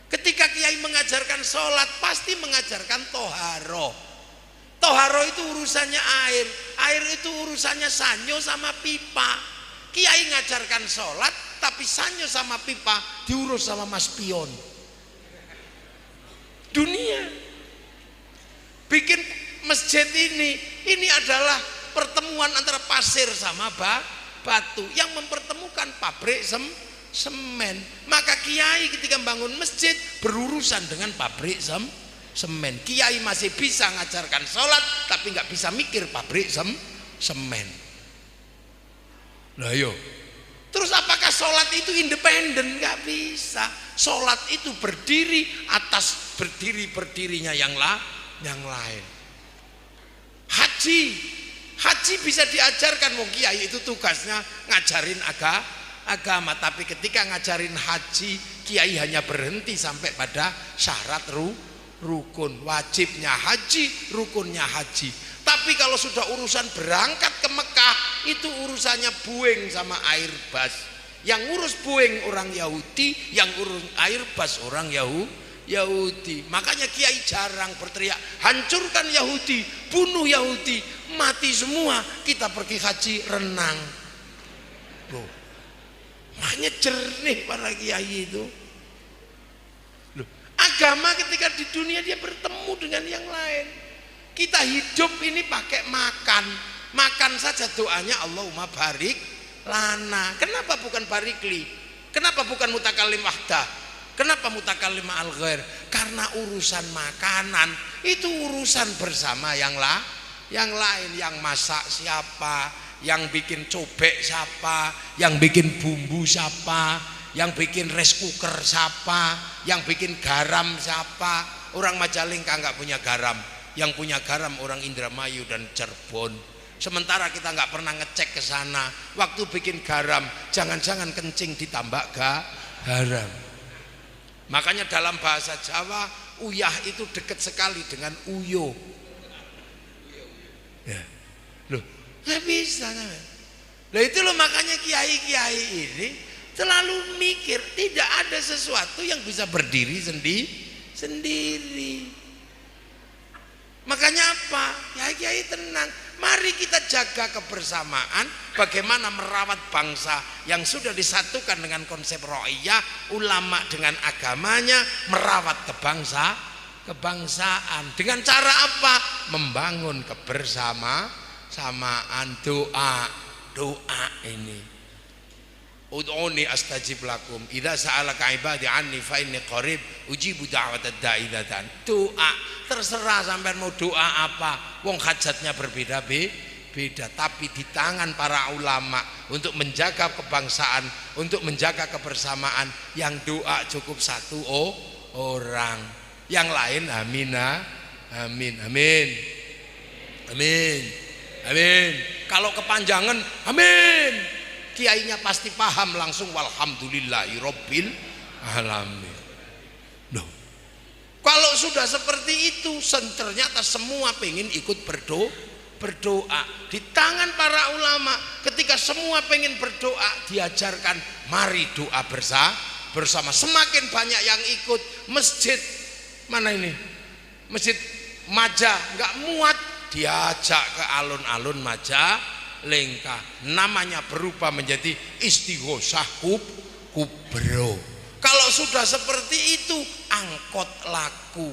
Ketika kiai mengajarkan sholat, pasti mengajarkan toharo. Toharo itu urusannya air itu urusannya sanyo sama pipa. Kiai ngajarkan sholat, tapi sanyo sama pipa diurus sama mas pion. Dunia bikin masjid ini adalah pertemuan antara pasir sama batu yang mempertemukan pabrik semen. Maka kiai ketika bangun masjid berurusan dengan pabrik semen. Kiai masih bisa ngajarkan sholat tapi nggak bisa mikir pabrik semen. Nah yo, terus apakah sholat itu independen? Nggak bisa. Sholat itu berdiri atas berdirinya yang lain. Haji bisa diajarkan, wong kiai itu tugasnya ngajarin agama. Tapi ketika ngajarin haji, kiai hanya berhenti sampai pada syarat rukun. Wajibnya haji, rukunnya haji. Tapi kalau sudah urusan berangkat ke Mekah, itu urusannya Boeing sama Airbus. Yang ngurus Boeing orang Yahudi, yang urus Airbus orang Yahudi. Makanya kiai jarang berteriak, hancurkan Yahudi, bunuh Yahudi, mati semua, kita pergi haji renang. Loh, makanya jernih para kiai itu. Loh, agama ketika di dunia dia bertemu dengan yang lain. Kita hidup ini pakai makan saja doanya Allahumma barik lana. Kenapa bukan barikli? Kenapa bukan mutakallim wahdah? Kenapa mutakallim ma'al ghair? Karena urusan makanan itu urusan bersama yang lain. Yang masak siapa, yang bikin cobek siapa, yang bikin bumbu siapa, yang bikin rice cooker siapa, yang bikin garam siapa. Orang Majalengka nggak punya garam, yang punya garam orang Indramayu dan Cirebon. Sementara kita nggak pernah ngecek ke sana. Waktu bikin garam, jangan-jangan kencing ditambah garam. Makanya dalam bahasa Jawa, uyah itu dekat sekali dengan uyo. Ya. Loh, nggak bisa kan? Nah itu loh makanya kiai-kiai ini selalu mikir tidak ada sesuatu yang bisa berdiri sendiri. Makanya apa? Kiai-kiai tenang. Mari kita jaga kebersamaan. Bagaimana merawat bangsa yang sudah disatukan dengan konsep ro'iyah. Ulama dengan agamanya merawat kebangsaan. Dengan cara apa? Membangun kebersamaan, doa ini. Ud'uni astajib lakum idza sa'alaka ibadi anni fa inni qarib ujibu da'watad da'i idza dan. Doa, terserah sampean mau doa apa, wong hajatnya berbeda beda, tapi di tangan para ulama untuk menjaga kebangsaan, untuk menjaga kebersamaan, yang doa cukup satu orang, yang lain amina, amin, amin, amin, amin. Kalau kepanjangan amin, kiainya pasti paham langsung walhamdulillahirabbil alamin. Loh, kalau sudah seperti itu, ternyata semua pengen ikut berdoa di tangan para ulama. Ketika semua pengen berdoa, diajarkan mari doa bersama. Semakin banyak yang ikut. Masjid mana ini? Masjid Maja nggak muat, diajak ke alun-alun Majalengka. Namanya berubah menjadi Istighosah Kubro. Kalau sudah seperti itu, angkot laku,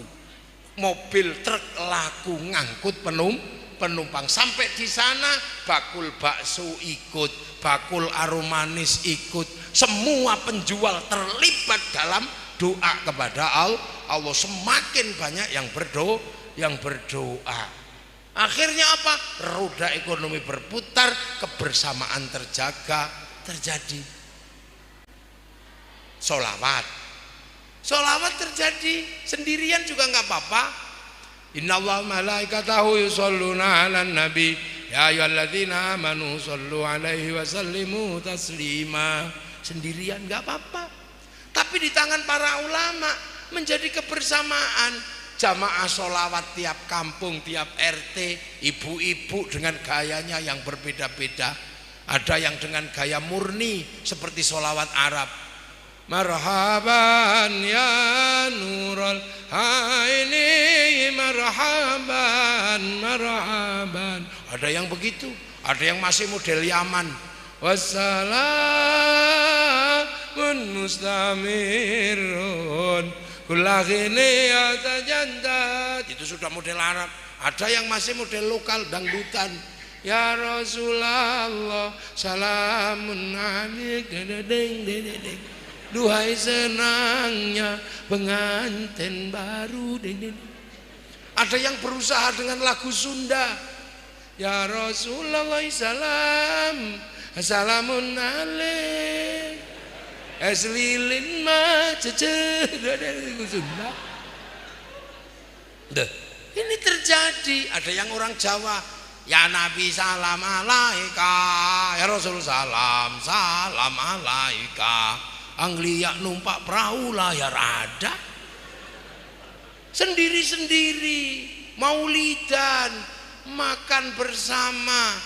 mobil truk laku, ngangkut penumpang. Sampai di sana bakul bakso ikut, bakul aromanis ikut, semua penjual terlibat dalam doa kepada Allah. Semakin banyak yang berdoa. Akhirnya apa? Roda ekonomi berputar, kebersamaan terjadi. Sholawat terjadi sendirian juga nggak apa-apa. Innallaha malaikatahu yusholluna 'alan nabi ya ayyuhalladzina amanu shollu 'alaihi wa sallimu taslima. Sendirian nggak apa-apa. Tapi di tangan para ulama menjadi kebersamaan. Jamaah sholawat tiap kampung, tiap RT, ibu-ibu dengan gayanya yang berbeda-beda. Ada yang dengan gaya murni seperti sholawat Arab. Marhaban ya nurul aini, marhaban. Ada yang begitu, ada yang masih model Yaman. Wassalamun mustamirun kullaghini atajandat. Itu sudah model Arab. Ada yang masih model lokal dangdutan. Ya Rasulullah salamun alaik deng. Duhai senangnya pengantin baru. Ada yang berusaha dengan lagu Sunda. Ya Rasulullah salam, assalamun alaik. Eslilin ma cece Sunda. Ini terjadi. Ada yang orang Jawa. Ya Nabi salam alaika, ya Rasul salam alaika. Anglia numpak perahu layar ada. Sendiri-sendiri, maulidan, makan bersama,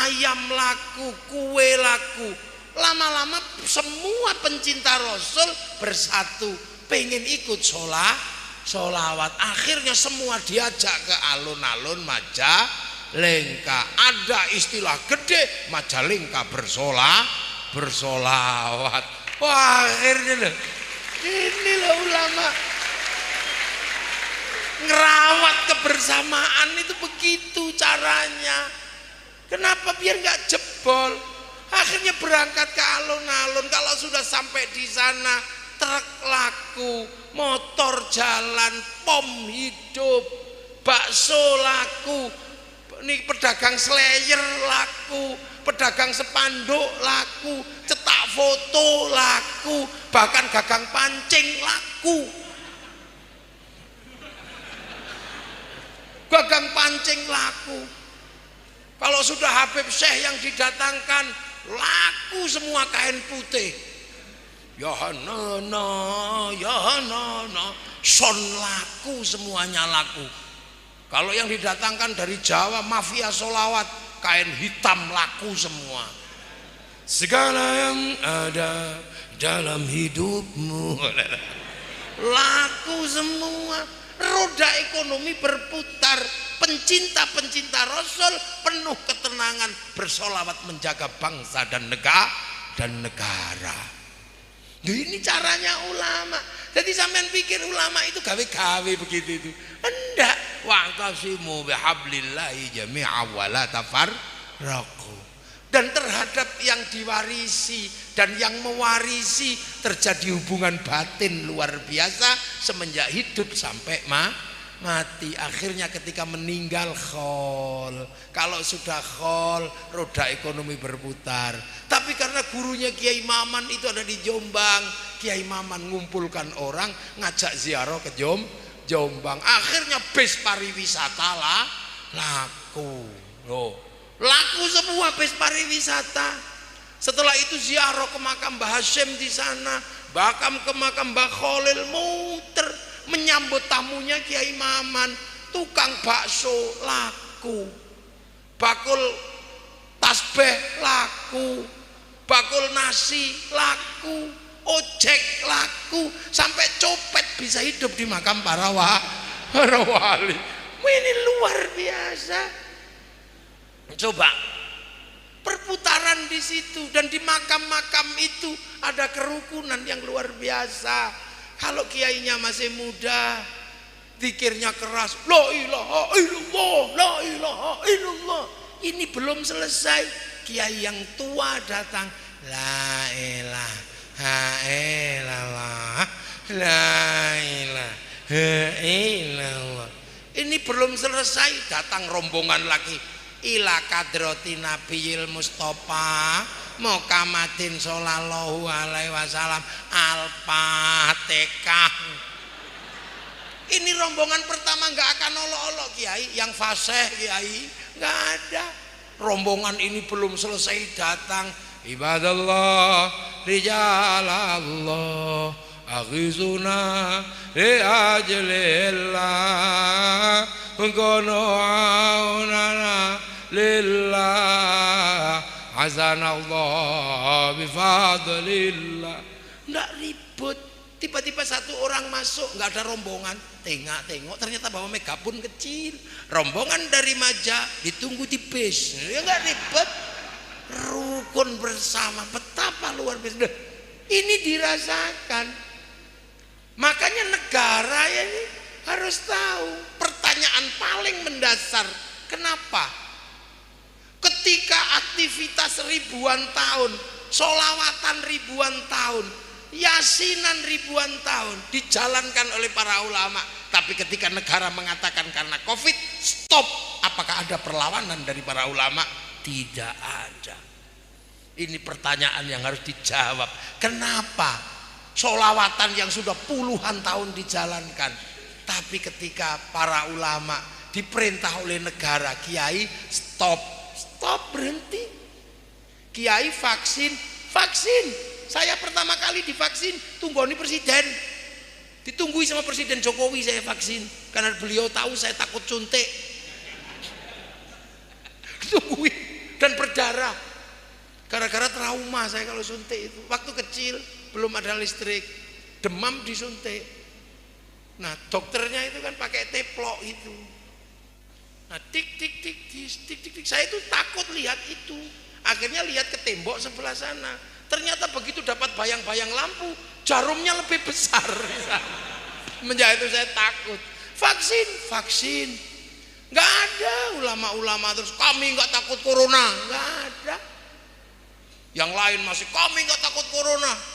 ayam laku, kue laku. Lama-lama semua pencinta Rasul bersatu, pengen ikut sholawat. Akhirnya semua diajak ke alun-alun Majalengka. Ada istilah gede, Majalengka bersolawat. Wah, akhirnya inilah ulama ngerawat kebersamaan itu begitu caranya. Kenapa? Biar nggak jebol. Akhirnya berangkat ke alun-alun. Kalau sudah sampai di sana, truk laku, motor jalan, pom hidup, bakso laku, ini pedagang slayer laku, pedagang spanduk laku, cetak foto laku, bahkan gagang pancing laku. Gagang pancing laku. Kalau sudah Habib Syekh yang didatangkan, laku semua kain putih. Ya no, son laku, semuanya laku. Kalau yang didatangkan dari Jawa, mafia sholawat, kain hitam laku semua. Segala yang ada dalam hidupmu laku semua. Roda ekonomi berputar. Pencinta-pencinta Rasul penuh ketenangan, bersolawat menjaga bangsa dan negara. Ini caranya ulama. Jadi sampean pikir ulama itu gawe-gawe begitu itu. Enggak. Wa'tasimu bihablillahi jami'a wa la tafarraqu. Dan terhadap yang diwarisi dan yang mewarisi terjadi hubungan batin luar biasa semenjak hidup sampai mati. Akhirnya ketika meninggal khol. Kalau sudah khol, roda ekonomi berputar. Tapi karena gurunya Kiai Maman itu ada di Jombang, Kiai Maman ngumpulkan orang, ngajak ziarah ke Jombang. Akhirnya bis pariwisata lah laku. Loh, laku semua bis pariwisata. Setelah itu ziarah ke makam Mbah Hashim di sana, bahkan ke makam Mbah Khalil, muter menyambut tamunya Kiai Maman. Tukang bakso laku, bakul tasbih laku, bakul nasi laku, ojek laku, sampai copet bisa hidup di makam para wali. Ini luar biasa. Coba perputaran di situ, dan di makam-makam itu ada kerukunan yang luar biasa. Kalau kiainya masih muda, zikirnya keras, la ilaha illallah, la ilaha illallah. Ini belum selesai, kiai yang tua datang, la ilaha illallah, la ilaha illallah. Ini belum selesai, datang rombongan lagi, ila kadrati nabiyil mustofa Muhammadin sallallahu alaihi wasallam al-fatihah. Ini rombongan pertama nggak akan olok-olok kiai, yang fasih kiai nggak ada. Rombongan ini belum selesai datang, ibadallah rijalallah aghizuna li ajlillah kono aunana lillah azanallah bifadlillah. Nggak ribut. Tiba-tiba satu orang masuk, nggak ada rombongan, tengok ternyata bawa megapun kecil. Rombongan dari Majak ditunggu di bis, ya nggak ribet. Rukun bersama, betapa luar biasa. Ini dirasakan. Makanya negara ini harus tahu. Pertanyaan paling mendasar, kenapa? Ketika aktivitas ribuan tahun, sholawatan ribuan tahun, yasinan ribuan tahun dijalankan oleh para ulama, tapi ketika negara mengatakan karena COVID stop, apakah ada perlawanan dari para ulama? Tidak ada. Ini pertanyaan yang harus dijawab. Kenapa sholawatan yang sudah puluhan tahun dijalankan, tapi ketika para ulama diperintah oleh negara, kiai stop, berhenti. Kiai vaksin. Saya pertama kali divaksin tunggoni presiden, ditunggui sama Presiden Jokowi saya vaksin, karena beliau tahu saya takut suntik. Ditunggui dan berdarah, gara-gara trauma saya kalau suntik itu. Waktu kecil belum ada listrik, demam disuntik. Nah dokternya itu kan pakai teplok itu. Nah tik, saya itu takut lihat itu. Akhirnya lihat ke tembok sebelah sana. Ternyata begitu dapat bayang-bayang lampu, jarumnya lebih besar. Menjadi itu saya takut. Vaksin. Nggak ada ulama-ulama terus kami nggak takut corona, nggak ada. Yang lain masih kami nggak takut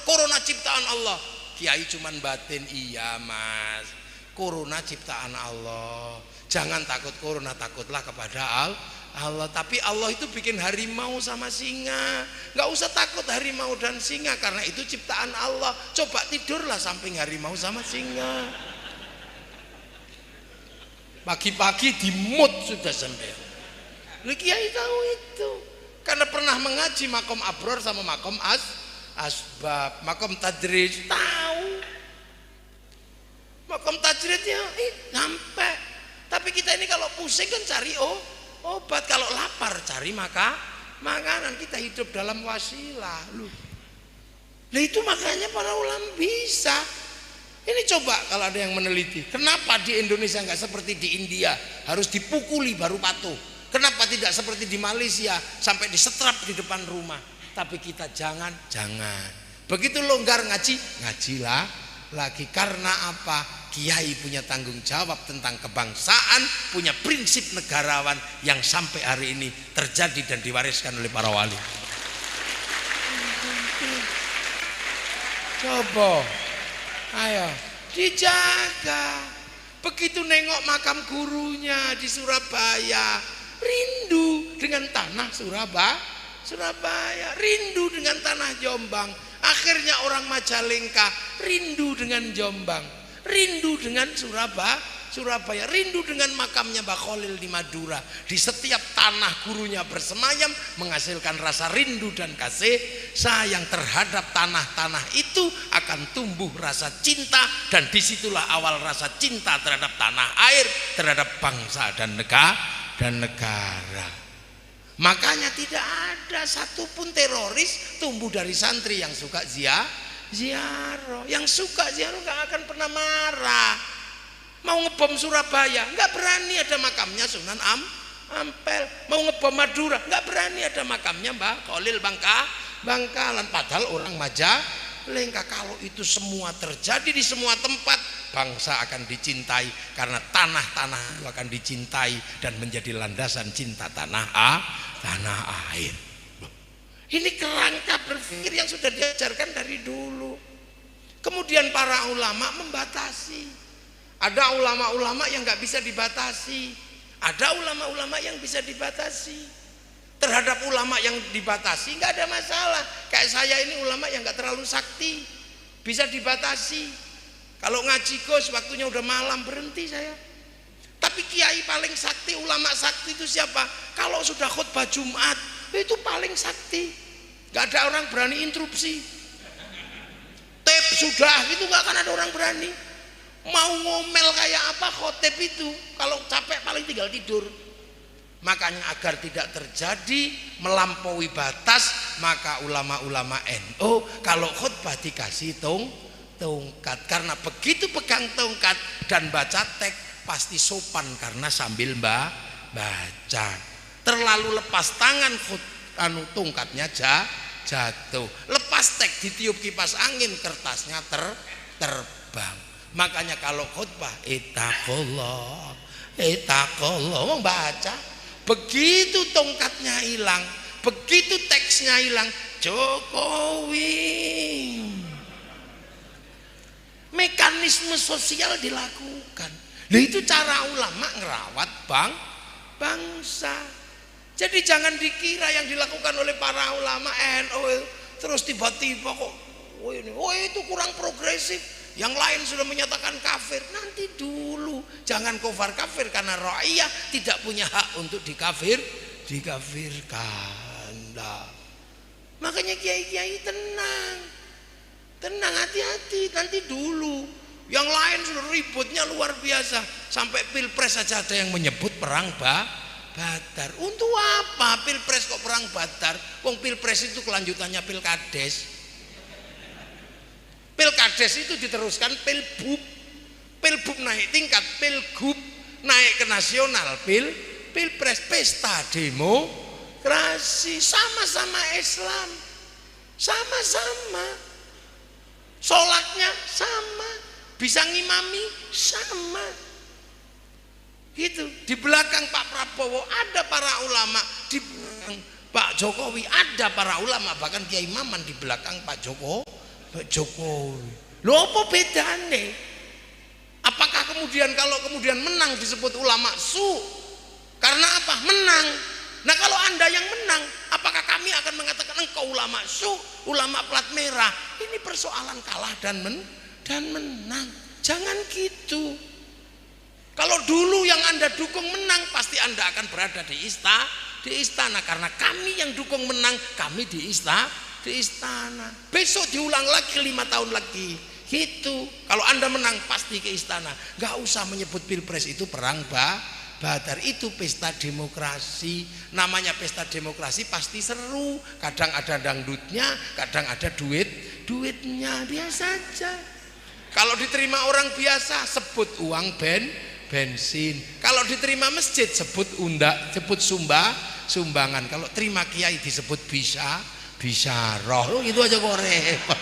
corona ciptaan Allah. Kiai cuman batin, iya mas, corona ciptaan Allah. Jangan takut corona, takutlah kepada Allah. Tapi Allah itu bikin harimau sama singa. Nggak usah takut harimau dan singa, karena itu ciptaan Allah. Coba tidurlah samping harimau sama singa. Pagi-pagi di mood sudah sampai. Kiai tahu itu, karena pernah mengaji makom abror sama makom asbab, makom tadrij tahu. Makom tajridnya sampai. Tapi kita ini kalau pusing kan cari obat, kalau lapar cari makanan. Kita hidup dalam wasilah. Nah itu makanya para ulama bisa. Ini coba kalau ada yang meneliti, kenapa di Indonesia nggak seperti di India, harus dipukuli baru patuh? Kenapa tidak seperti di Malaysia, sampai disetrap di depan rumah? Tapi kita jangan. Begitu longgar ngajilah lagi. Karena apa? Kiai punya tanggung jawab tentang kebangsaan, punya prinsip negarawan yang sampai hari ini terjadi dan diwariskan oleh para wali. Coba, ayo dijaga. Begitu nengok makam gurunya di Surabaya, rindu dengan tanah Surabaya, rindu dengan tanah Jombang. Akhirnya orang Majalengka rindu dengan Jombang, rindu dengan Surabaya, rindu dengan makamnya Mbah Khalil di Madura. Di setiap tanah gurunya bersemayam, menghasilkan rasa rindu dan kasih sayang terhadap tanah-tanah itu, akan tumbuh rasa cinta, dan disitulah awal rasa cinta terhadap tanah air, terhadap bangsa dan negara. Makanya tidak ada satupun teroris tumbuh dari santri yang suka ziarah. Yang suka ziarah gak akan pernah marah. Mau ngebom Surabaya nggak berani, ada makamnya Sunan Ampel. Mau ngebom Madura nggak berani, ada makamnya Mbah Khalil Bangkalan. Padahal orang Majalengka. Kalau itu semua terjadi di semua tempat, bangsa akan dicintai, karena tanah-tanah itu akan dicintai dan menjadi landasan cinta tanah air. Ini kerangka berpikir yang sudah diajarkan dari dulu. Kemudian para ulama membatasi. Ada ulama-ulama yang nggak bisa dibatasi, ada ulama-ulama yang bisa dibatasi. Terhadap ulama yang dibatasi nggak ada masalah. Kayak saya ini ulama yang nggak terlalu sakti, bisa dibatasi. Kalau ngaji Gus waktunya udah malam, berhenti saya. Tapi kiai paling sakti, ulama sakti itu siapa? Kalau sudah khutbah Jumat itu paling sakti, nggak ada orang berani interupsi. Tape sudah itu nggak akan ada orang berani. Mau ngomel kayak apa khotib itu, kalau capek paling tinggal tidur. Makanya agar tidak terjadi melampaui batas, maka ulama-ulama NU kalau khutbah dikasih tongkat, karena begitu pegang tongkat dan baca teks pasti sopan karena sambil baca. Terlalu lepas tangan tongkatnya jatuh, lepas teks ditiup kipas angin kertasnya terbang. Makanya kalau khutbah itaqullah wong baca, begitu tongkatnya hilang, begitu teksnya hilang, Jokowi. Mekanisme sosial dilakukan. Nah, itu cara ulama ngerawat bangsa. Jadi jangan dikira yang dilakukan oleh para ulama NU terus tiba-tiba kok itu kurang progresif. Yang lain sudah menyatakan kafir. Nanti dulu, jangan kafir karena rakyat tidak punya hak untuk dikafirkan. Nah, makanya kiai-kiai tenang, hati-hati. Nanti dulu, yang lain sudah ributnya luar biasa, sampai pilpres saja ada yang menyebut perang Badar. Untuk apa pilpres kok perang Badar? Wong pilpres itu kelanjutannya pilkades. Pilkades itu diteruskan pilbub naik tingkat, pilgub naik ke nasional, pilpres, pesta demokrasi, sama-sama Islam, sama-sama, sholatnya sama, bisa ngimami sama. Gitu. Di belakang Pak Prabowo ada para ulama, di belakang Pak Jokowi ada para ulama, bahkan Kiai Maman di belakang Pak Jokowi. Loh, apa bedanya? Apakah kemudian kalau kemudian menang disebut ulama su? Karena apa? Menang. Nah, kalau Anda yang menang, apakah kami akan mengatakan engkau ulama su, ulama plat merah? Ini persoalan kalah dan menang. Jangan gitu. Kalau dulu yang Anda dukung menang, pasti Anda akan berada di istana, karena kami yang dukung menang, kami di istana. Besok diulang lagi 5 tahun lagi. Gitu. Kalau Anda menang pasti ke istana. Gak usah menyebut pilpres itu perang Badar, itu pesta demokrasi. Namanya pesta demokrasi pasti seru. Kadang ada dangdutnya, kadang ada duitnya, biasa aja. Kalau diterima orang biasa sebut uang bensin. Kalau diterima masjid sebut sumbangan. Kalau terima kiai disebut bisyarah. Itu aja kok repot.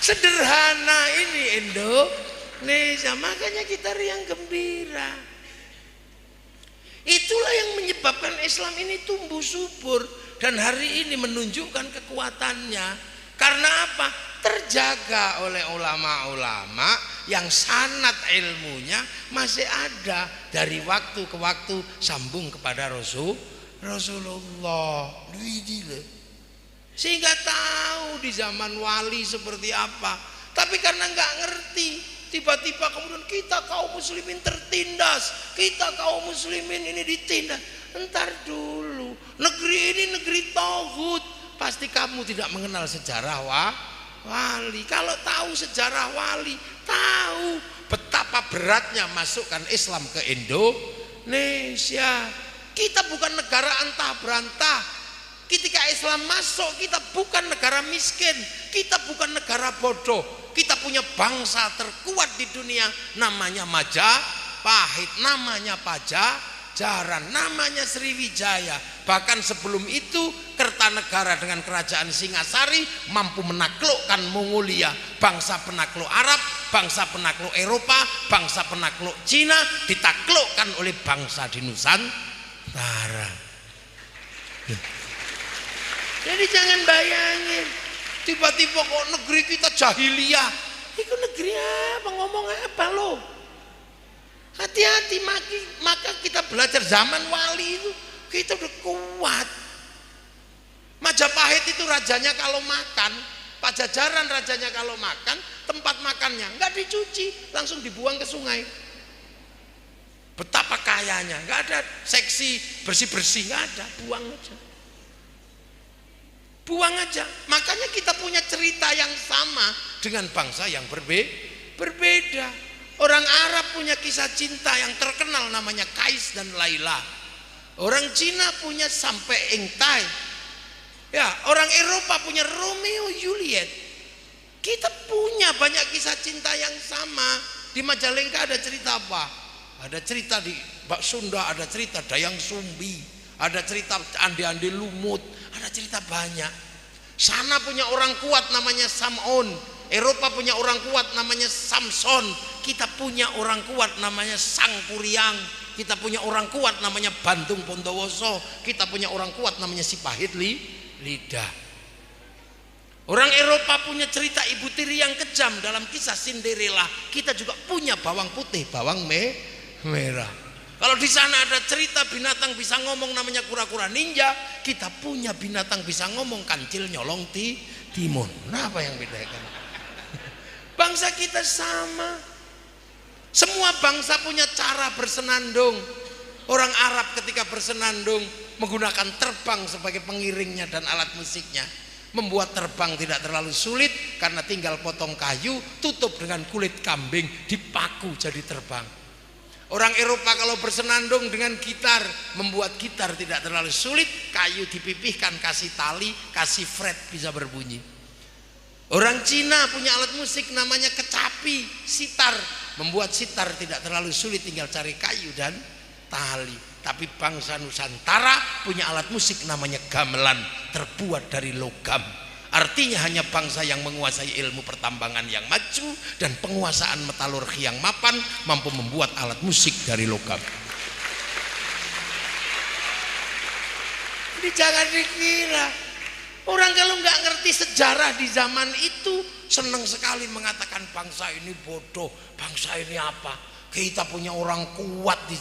Sederhana ini Indonesia, makanya kita riang gembira. Itulah yang menyebabkan Islam ini tumbuh subur dan hari ini menunjukkan kekuatannya. Karena apa? Terjaga oleh ulama-ulama yang sanad ilmunya masih ada dari waktu ke waktu sambung kepada Rasulullah. Sehingga tahu di zaman wali seperti apa. Tapi karena nggak ngerti, tiba-tiba kemudian kita kaum muslimin tertindas, kita kaum muslimin ini ditindas. Entar dulu, negeri ini negeri tauhid. Pasti kamu tidak mengenal sejarah wali. Kalau tahu sejarah wali, tahu betapa beratnya masukkan Islam ke Indonesia. Kita bukan negara antah berantah. Ketika Islam masuk, kita bukan negara miskin, kita bukan negara bodoh. Kita punya bangsa terkuat di dunia, namanya Majapahit, namanya Pajajaran, namanya Sriwijaya. Bahkan sebelum itu Kertanegara dengan kerajaan Singasari mampu menaklukkan Mongolia, bangsa penakluk Arab, bangsa penakluk Eropa, bangsa penakluk Cina ditaklukkan oleh bangsa di Nusantara. Jadi jangan bayangin tiba-tiba kok negeri kita jahiliyah. Itu negeri apa, ngomong apa lo? Hati-hati, maka kita belajar zaman wali itu kita udah kuat. Majapahit itu rajanya kalau makan, Pajajaran rajanya kalau makan, tempat makannya nggak dicuci, langsung dibuang ke sungai. Betapa kayanya, nggak ada seksi bersih-bersih, nggak ada, buang aja. Buang aja. Makanya kita punya cerita yang sama dengan bangsa yang berbeda. Orang Arab punya kisah cinta yang terkenal namanya Kais dan Laila. Orang Cina punya Sampai Engtai. Ya, orang Eropa punya Romeo Juliet. Kita punya banyak kisah cinta yang sama. Di Majalengka ada cerita apa? Ada cerita di Sunda, ada cerita Dayang Sumbi, ada cerita Ande-Ande Lumut, ada cerita banyak. Sana punya orang kuat namanya Sam'on, Eropa punya orang kuat namanya Samson, kita punya orang kuat namanya Sang Kuryang, kita punya orang kuat namanya Bantung Bondowoso, kita punya orang kuat namanya Sipahit Lidah. Orang Eropa punya cerita ibu tiri yang kejam dalam kisah Cinderella, kita juga punya bawang putih, bawang merah. Kalau di sana ada cerita binatang bisa ngomong namanya kura-kura ninja, kita punya binatang bisa ngomong kancil nyolong timun. Nah, apa yang bedakan? Bangsa kita sama. Semua bangsa punya cara bersenandung. Orang Arab ketika bersenandung menggunakan terbang sebagai pengiringnya dan alat musiknya. Membuat terbang tidak terlalu sulit karena tinggal potong kayu, tutup dengan kulit kambing, dipaku jadi terbang. Orang Eropa kalau bersenandung dengan gitar, membuat gitar tidak terlalu sulit, kayu dipipihkan, kasih tali, kasih fret, bisa berbunyi. Orang Cina punya alat musik namanya kecapi, sitar, membuat sitar tidak terlalu sulit, tinggal cari kayu dan tali. Tapi bangsa Nusantara punya alat musik namanya gamelan, terbuat dari logam. Artinya hanya bangsa yang menguasai ilmu pertambangan yang maju dan penguasaan metalurgi yang mapan mampu membuat alat musik dari logam. Jadi jangan dikira orang kalau nggak ngerti sejarah di zaman itu senang sekali mengatakan bangsa ini bodoh, bangsa ini apa. Kita punya orang kuat di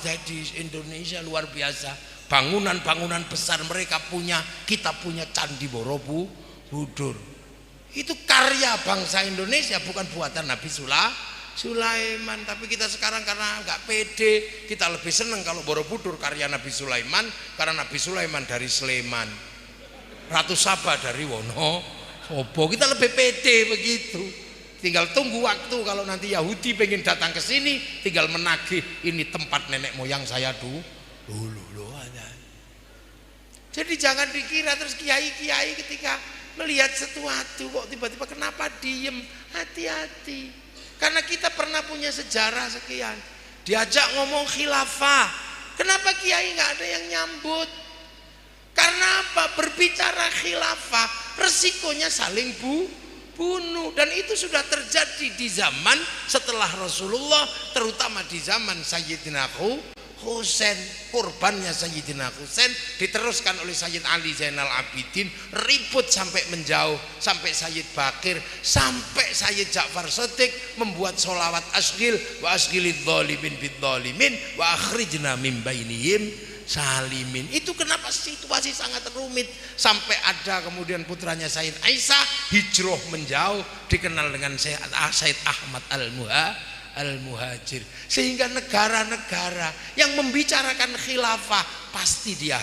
Indonesia luar biasa. Bangunan-bangunan besar mereka punya, kita punya Candi Borobudur. Itu karya bangsa Indonesia, bukan buatan Nabi Sulaiman. Tapi kita sekarang karena nggak pede, kita lebih senang kalau Borobudur karya Nabi Sulaiman, karena Nabi Sulaiman dari Sleman, Ratu Saba dari Wonosobo. Kita lebih pede begitu. Tinggal tunggu waktu kalau nanti Yahudi pengen datang ke sini, tinggal menagih ini tempat nenek moyang saya dulu loh ada. Jadi jangan dikira terus kiai-kiai ketika melihat sesuatu kok tiba-tiba kenapa diem, hati-hati. Karena kita pernah punya sejarah sekian. Diajak ngomong khilafah, kenapa kiai nggak ada yang nyambut? Karena apa? Berbicara khilafah resikonya saling bunuh, dan itu sudah terjadi di zaman setelah Rasulullah, terutama di zaman Sayyidina Husain, kurbannya Sayyidina Husain diteruskan oleh Sayyid Ali Zainal Abidin, ribut sampai menjauh, sampai Sayyid Bakir, sampai Sayyid Ja'far Shadiq membuat sholawat asghil wa asghilidz dzalimin bidzalimin wa akhrijna min bainihim salimin. Itu kenapa situasi sangat rumit, sampai ada kemudian putranya Sayyid Aisyah hijrah menjauh, dikenal dengan Sayyid Ahmad Al-Muhajir. Sehingga negara-negara yang membicarakan khilafah pasti dia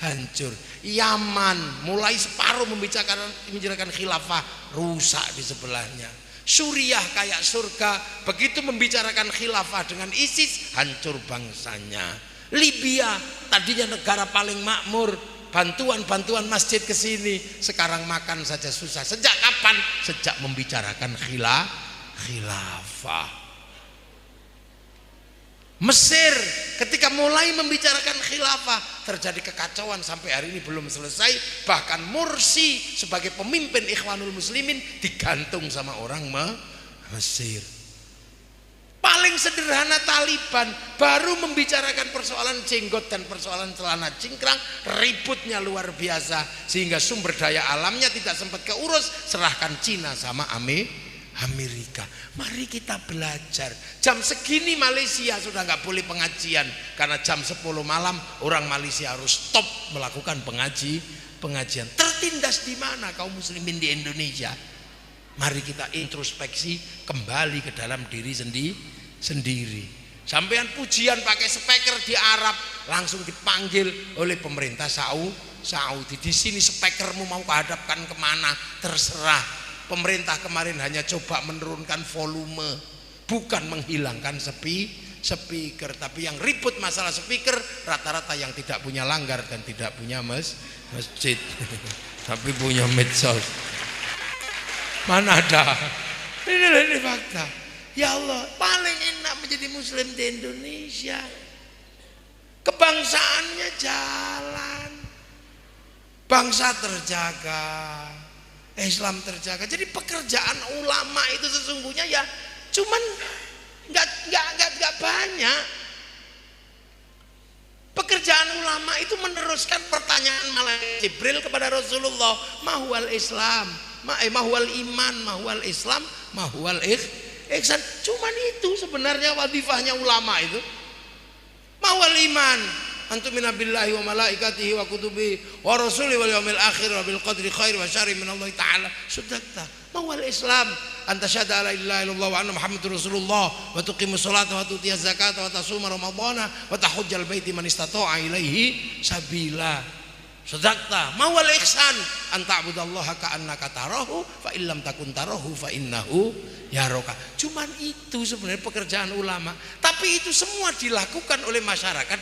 hancur. Yaman mulai separuh membicarakan khilafah, rusak di sebelahnya. Suriah kayak surga, begitu membicarakan khilafah dengan ISIS, hancur bangsanya. Libya tadinya negara paling makmur, bantuan masjid ke sini, sekarang makan saja susah. Sejak kapan? Sejak membicarakan khilafah. Mesir ketika mulai membicarakan khilafah terjadi kekacauan, sampai hari ini belum selesai. Bahkan Mursi sebagai pemimpin Ikhwanul Muslimin digantung sama orang Mesir. Paling sederhana Taliban baru membicarakan persoalan jenggot dan persoalan celana cingkrang, ributnya luar biasa, sehingga sumber daya alamnya tidak sempat keurus, serahkan Cina sama Amerika. Mari kita belajar. Jam segini Malaysia sudah nggak boleh pengajian, karena jam 10 malam orang Malaysia harus stop melakukan pengajian. Tertindas di mana kaum muslimin di Indonesia? Mari kita introspeksi kembali ke dalam diri sendiri. Sampean pujian pakai speaker di Arab langsung dipanggil oleh pemerintah Saudi. Di sini speakermu mau hadapkan kemana terserah. Pemerintah kemarin hanya coba menurunkan volume, bukan menghilangkan speaker. Tapi yang ribut masalah speaker rata-rata yang tidak punya langgar dan tidak punya masjid tapi punya medsos. Mana ada? Ini fakta. Ya Allah, paling enak menjadi muslim di Indonesia. Kebangsaannya jalan, bangsa terjaga, Islam terjaga. Jadi pekerjaan ulama itu sesungguhnya ya cuman nggak banyak. Pekerjaan ulama itu meneruskan pertanyaan malaikat Jibril kepada Rasulullah, mahwal Islam, mahwal iman, mahwal Islam, mahwal ihsan. Cuman itu sebenarnya wadifahnya ulama itu. Mahwal iman, antumina billahi wa malaikatihi wa kutubihi wa rasuli wal yaumil akhir wa bil qadri khair wa syarri min Allah taala. Sudahta. Mahwal Islam, anta syahada la ilaha illallah wa anna muhammadur rasulullah wa tuqimus salata wa tutiyaz zakata wa tasuma ramadhana wa tahujjal baiti man istata'a ilaihi sabila. Sedakta. Mawal ihsan anta abudallaha ka'annaka tarahu fa illam takun tarahu fa innahu yaraka. Cuman itu sebenarnya pekerjaan ulama. Tapi itu semua dilakukan oleh masyarakat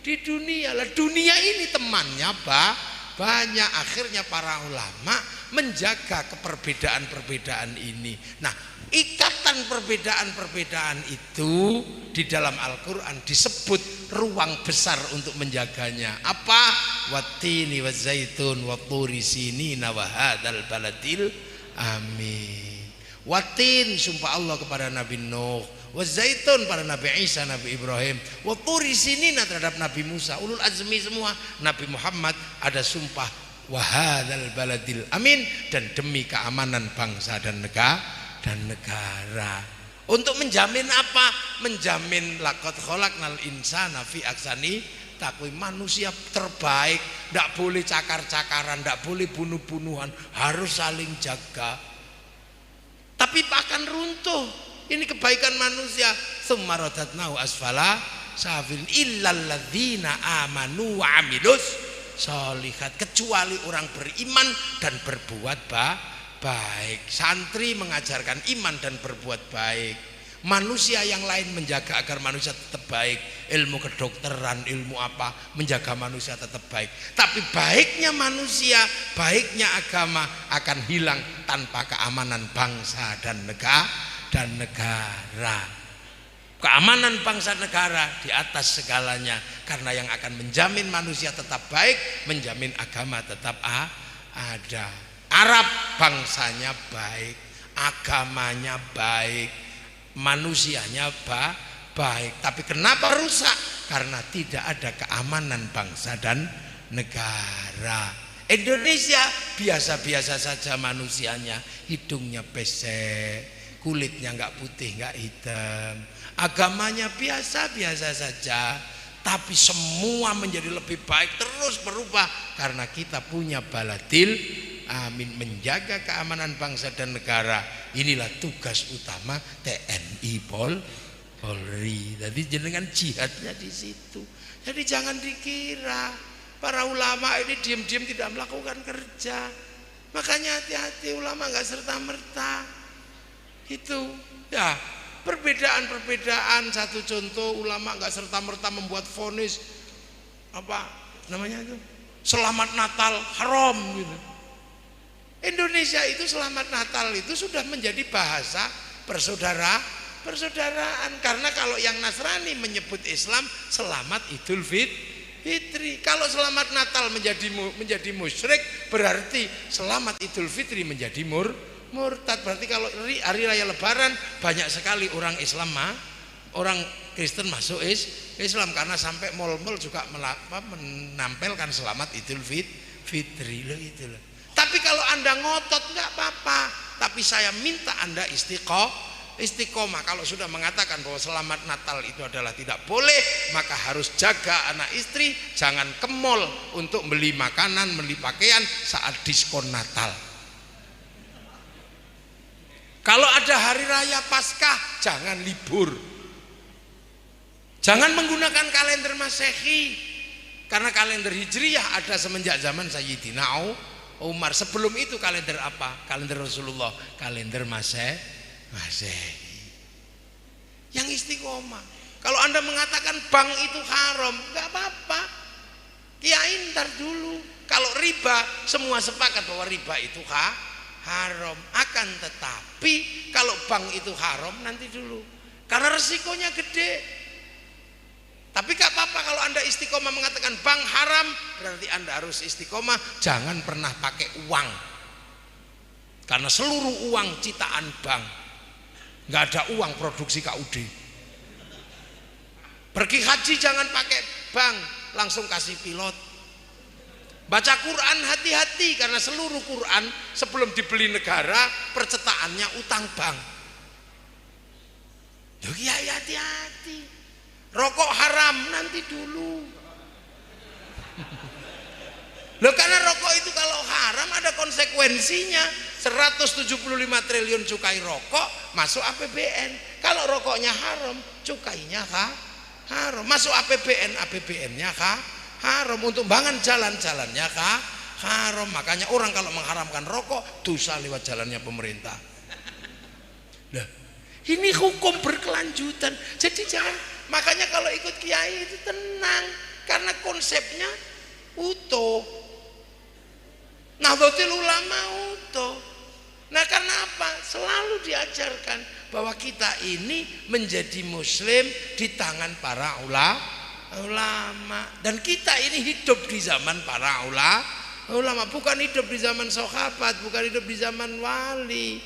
di dunia. Lah dunia ini temannya banyak. Akhirnya para ulama menjaga keperbedaan-perbedaan ini. Nah, ikatan perbedaan-perbedaan itu di dalam Al-Quran disebut ruang besar untuk menjaganya. Apa? Wattini wazzaitun watturi sinina wa hadzal baladil amin. Wattin sumpah Allah kepada Nabi Nuh, wazzaitun pada Nabi Isa, Nabi Ibrahim, watturi sinina terhadap Nabi Musa, ulul azmi semua. Nabi Muhammad ada sumpah wa hadzal baladil amin, dan demi keamanan bangsa dan negara. Untuk menjamin apa? Menjamin laqad khalaqnal insana fi ahsani taqwim, manusia terbaik, tidak boleh cakar-cakaran, tidak boleh bunuh-bunuhan, harus saling jaga. Tapi akan runtuh. Ini kebaikan manusia. Tsumma radatnahu asfala safilin illal ladzina amanu wa amilus sholihat, kecuali orang beriman dan berbuat baik. Santri mengajarkan iman dan berbuat baik. Manusia yang lain menjaga agar manusia tetap baik. Ilmu kedokteran, ilmu apa, menjaga manusia tetap baik. Tapi baiknya manusia, baiknya agama akan hilang tanpa keamanan bangsa dan negara. Keamanan bangsa negara di atas segalanya, karena yang akan menjamin manusia tetap baik, menjamin agama tetap ada. Arab bangsanya baik, agamanya baik, manusianya baik. Tapi kenapa rusak? karena tidak ada keamanan bangsa dan negara. Indonesia biasa-biasa saja manusianya, hidungnya pesek, kulitnya nggak putih nggak hitam, agamanya biasa-biasa saja, tapi semua menjadi lebih baik, terus berubah karena kita punya baladil amin, menjaga keamanan bangsa dan negara. Inilah tugas utama TNI Polri. Jadi jenengan jihadnya di situ. Jadi jangan dikira para ulama ini diam-diam tidak melakukan kerja. Makanya hati-hati, ulama nggak serta-merta. Itu ya, perbedaan-perbedaan. Satu contoh, ulama nggak serta-merta membuat vonis apa namanya itu, selamat Natal haram gitu. Indonesia itu selamat Natal itu sudah menjadi bahasa persaudaraan, karena kalau yang Nasrani menyebut Islam selamat Idul Fitri. Kalau selamat Natal menjadi musyrik, berarti selamat Idul Fitri menjadi murtad. Berarti kalau hari raya Lebaran banyak sekali orang Islam orang Kristen masuk Islam, karena sampai mal-mal juga menampilkan selamat Idul Fitri loh itu loh. Tapi kalau Anda ngotot nggak apa-apa, tapi saya minta Anda istiqomah. Kalau sudah mengatakan bahwa selamat Natal itu adalah tidak boleh, maka harus jaga anak istri, jangan ke mall untuk beli makanan, beli pakaian saat diskon Natal. Kalau ada hari raya Paskah, jangan libur. Jangan menggunakan kalender Masehi, karena kalender Hijriyah ada semenjak zaman Sayyidina Umar. Sebelum itu kalender apa? Kalender Rasulullah, kalender Masehi. Yang istiqomah. Kalau Anda mengatakan bank itu haram, nggak apa-apa. Kiai ntar dulu. Kalau riba, semua sepakat bahwa riba itu haram. Akan tetapi kalau bank itu haram nanti dulu, karena resikonya gede. Tapi gak apa-apa kalau Anda istiqomah mengatakan bank haram, berarti Anda harus istiqomah jangan pernah pakai uang, karena seluruh uang ciptaan bank. Gak ada uang produksi KUD. Pergi haji jangan pakai bank, langsung kasih pilot. Baca Quran hati-hati, karena seluruh Quran sebelum dibeli negara percetakannya utang bank. Loh ya, hati-hati. Rokok haram nanti dulu. Loh, karena rokok itu kalau haram ada konsekuensinya. 175 triliun cukai rokok masuk APBN. Kalau rokoknya haram, cukainya haram. Masuk APBN, APBN-nya haram. Untuk bangun jalan-jalannya haram. Makanya orang kalau mengharamkan rokok, dosa lewat jalannya pemerintah. Nah, ini hukum berkelanjutan. Jadi jangan. Makanya kalau ikut kiai itu tenang, karena konsepnya utuh. Nahdlatul Ulama utuh. Nah, karena apa? Selalu diajarkan bahwa kita ini menjadi muslim di tangan para ulama, dan kita ini hidup di zaman para ulama, bukan hidup di zaman sahabat, bukan hidup di zaman wali.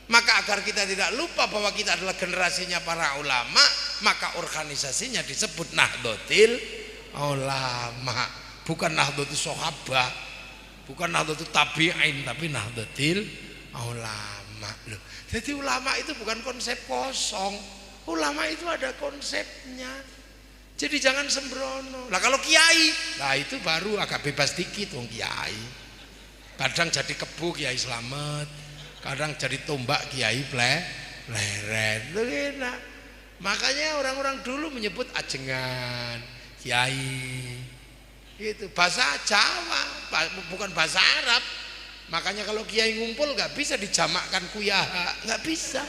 Maka agar kita tidak lupa bahwa kita adalah generasinya para ulama, maka organisasinya disebut Nahdlatul Ulama, bukan Nahdlatul Sahabat, bukan Nahdlatul Tabi'in, tapi Nahdlatul Ulama. Loh, jadi ulama itu bukan konsep kosong, ulama itu ada konsepnya. Jadi jangan sembrono. Lah kalau kiai, lah itu baru agak bebas dikit wong kiai. Kadang jadi kebu Kiai Slamet, kadang jadi tombak Kiai Pleret. Itu enak. Makanya orang-orang dulu menyebut ajengan kiai. Itu bahasa Jawa, bukan bahasa Arab. Makanya kalau kiai ngumpul nggak bisa dijamakkan kuyaha, nggak bisa.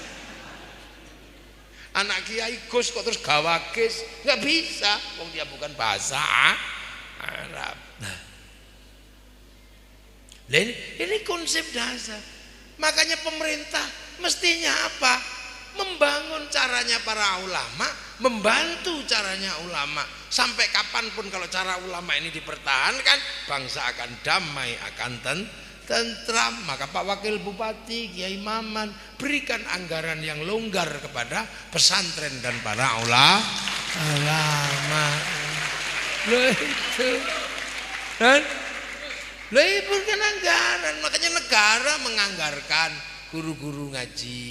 Anak kiai Gus kok terus gawakis, nggak bisa. Wong dia bukan bahasa Arab. Nah, ini konsep dasar. Makanya pemerintah mestinya apa? Membangun caranya para ulama, membantu caranya ulama. Sampai kapanpun kalau cara ulama ini dipertahankan, bangsa akan damai, akan tentram. Maka Pak Wakil Bupati Kiai Maman berikan anggaran yang longgar kepada pesantren dan para ulama. Lama. Loh itu. Dan loh itu kan anggaran, makanya negara menganggarkan guru-guru ngaji.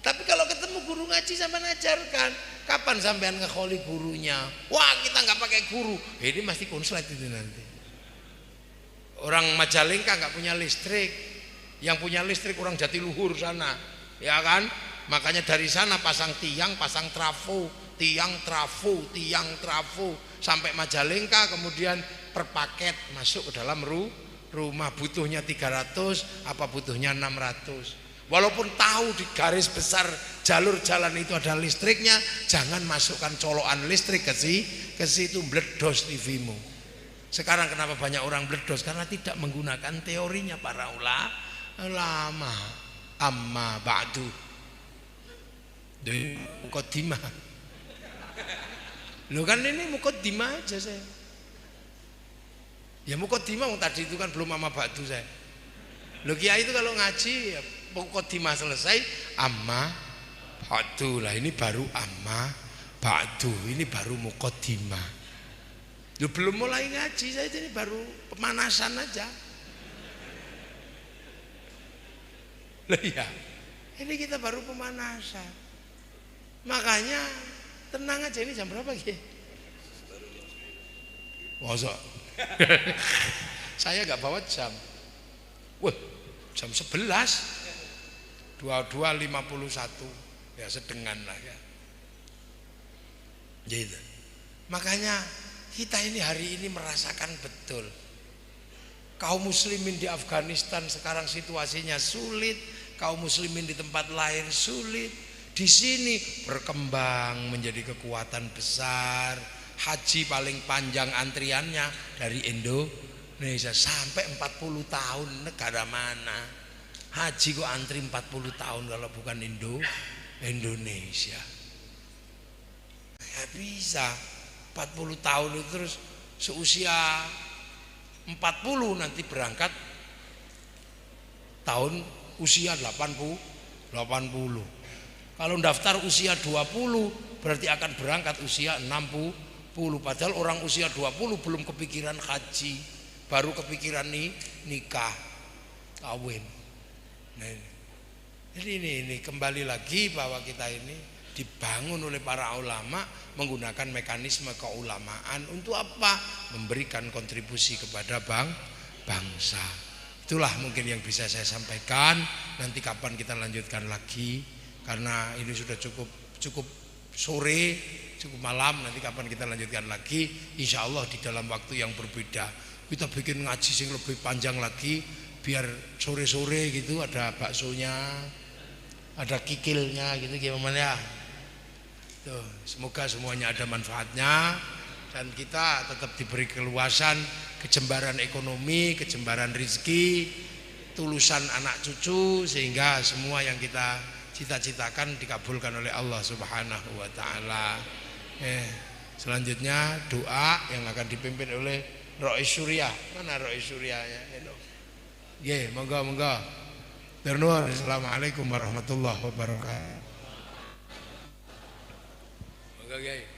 Tapi kalau ketemu guru ngaji sampai ajarkan, kapan sampean ngekholi gurunya? Wah kita nggak pakai guru, ini mesti konslet itu nanti. Orang Majalengka nggak punya listrik, yang punya listrik orang Jatiluhur sana, ya kan? Makanya dari sana pasang tiang, pasang trafo, tiang trafo sampai Majalengka, kemudian per paket masuk ke dalam rumah. Butuhnya 300, apa butuhnya 600. Walaupun tahu di garis besar jalur jalan itu ada listriknya, jangan masukkan colokan listrik ke situ, meledos TV-mu. Sekarang kenapa banyak orang meledos? Karena tidak menggunakan teorinya para ulama. Amma ba'du. Mukaddimah. Loh kan ini mukaddimah aja saya. Ya mukaddimah tadi itu kan belum amma ba'du saya. Loh kiai itu kalau ngaji ya mukaddimah selesai amma ba'du lah, ini baru amma ba'du, ini baru mukaddimah. Loh belum mulai ngaji saya, ini baru pemanasan aja. Loh iya, ini kita baru pemanasan. Makanya tenang aja, ini jam berapa Ki? Masa? Saya gak bawa jam. Wah, jam 11 22.51 ya sedengan lah ya. Gitu. Makanya kita ini hari ini merasakan betul kaum muslimin di Afghanistan sekarang situasinya sulit, kaum muslimin di tempat lain sulit. Di sini berkembang menjadi kekuatan besar. Haji paling panjang antriannya dari Indonesia sampai 40 tahun. Negara mana haji kok antri 40 tahun kalau bukan Indonesia? Ya bisa 40 tahun itu terus seusia 40 nanti berangkat tahun usia 80. Kalau daftar usia 20 berarti akan berangkat usia 60. Padahal orang usia 20 belum kepikiran haji, baru kepikiran nikah, kawin. Nah, jadi ini kembali lagi bahwa kita ini dibangun oleh para ulama menggunakan mekanisme keulamaan untuk apa? Memberikan kontribusi kepada bangsa. Itulah mungkin yang bisa saya sampaikan. Nanti kapan kita lanjutkan lagi, karena ini sudah cukup sore, cukup malam. Nanti kapan kita lanjutkan lagi, insya Allah di dalam waktu yang berbeda. Kita bikin ngaji yang lebih panjang lagi, biar sore-sore gitu ada baksonya, ada kikilnya gitu, gimana ya. Tuh, semoga semuanya ada manfaatnya dan kita tetap diberi keluasan, kejembaran ekonomi, kejembaran rezeki, tulusan anak cucu, sehingga semua yang kita cita-citakan dikabulkan oleh Allah Subhanahu wa taala. Selanjutnya doa yang akan dipimpin oleh Rois Surya. Mana Rois Suryanya? Nggih, monggo. Ternuwun. Assalamualaikum warahmatullahi wabarakatuh. Monggo, Kiai.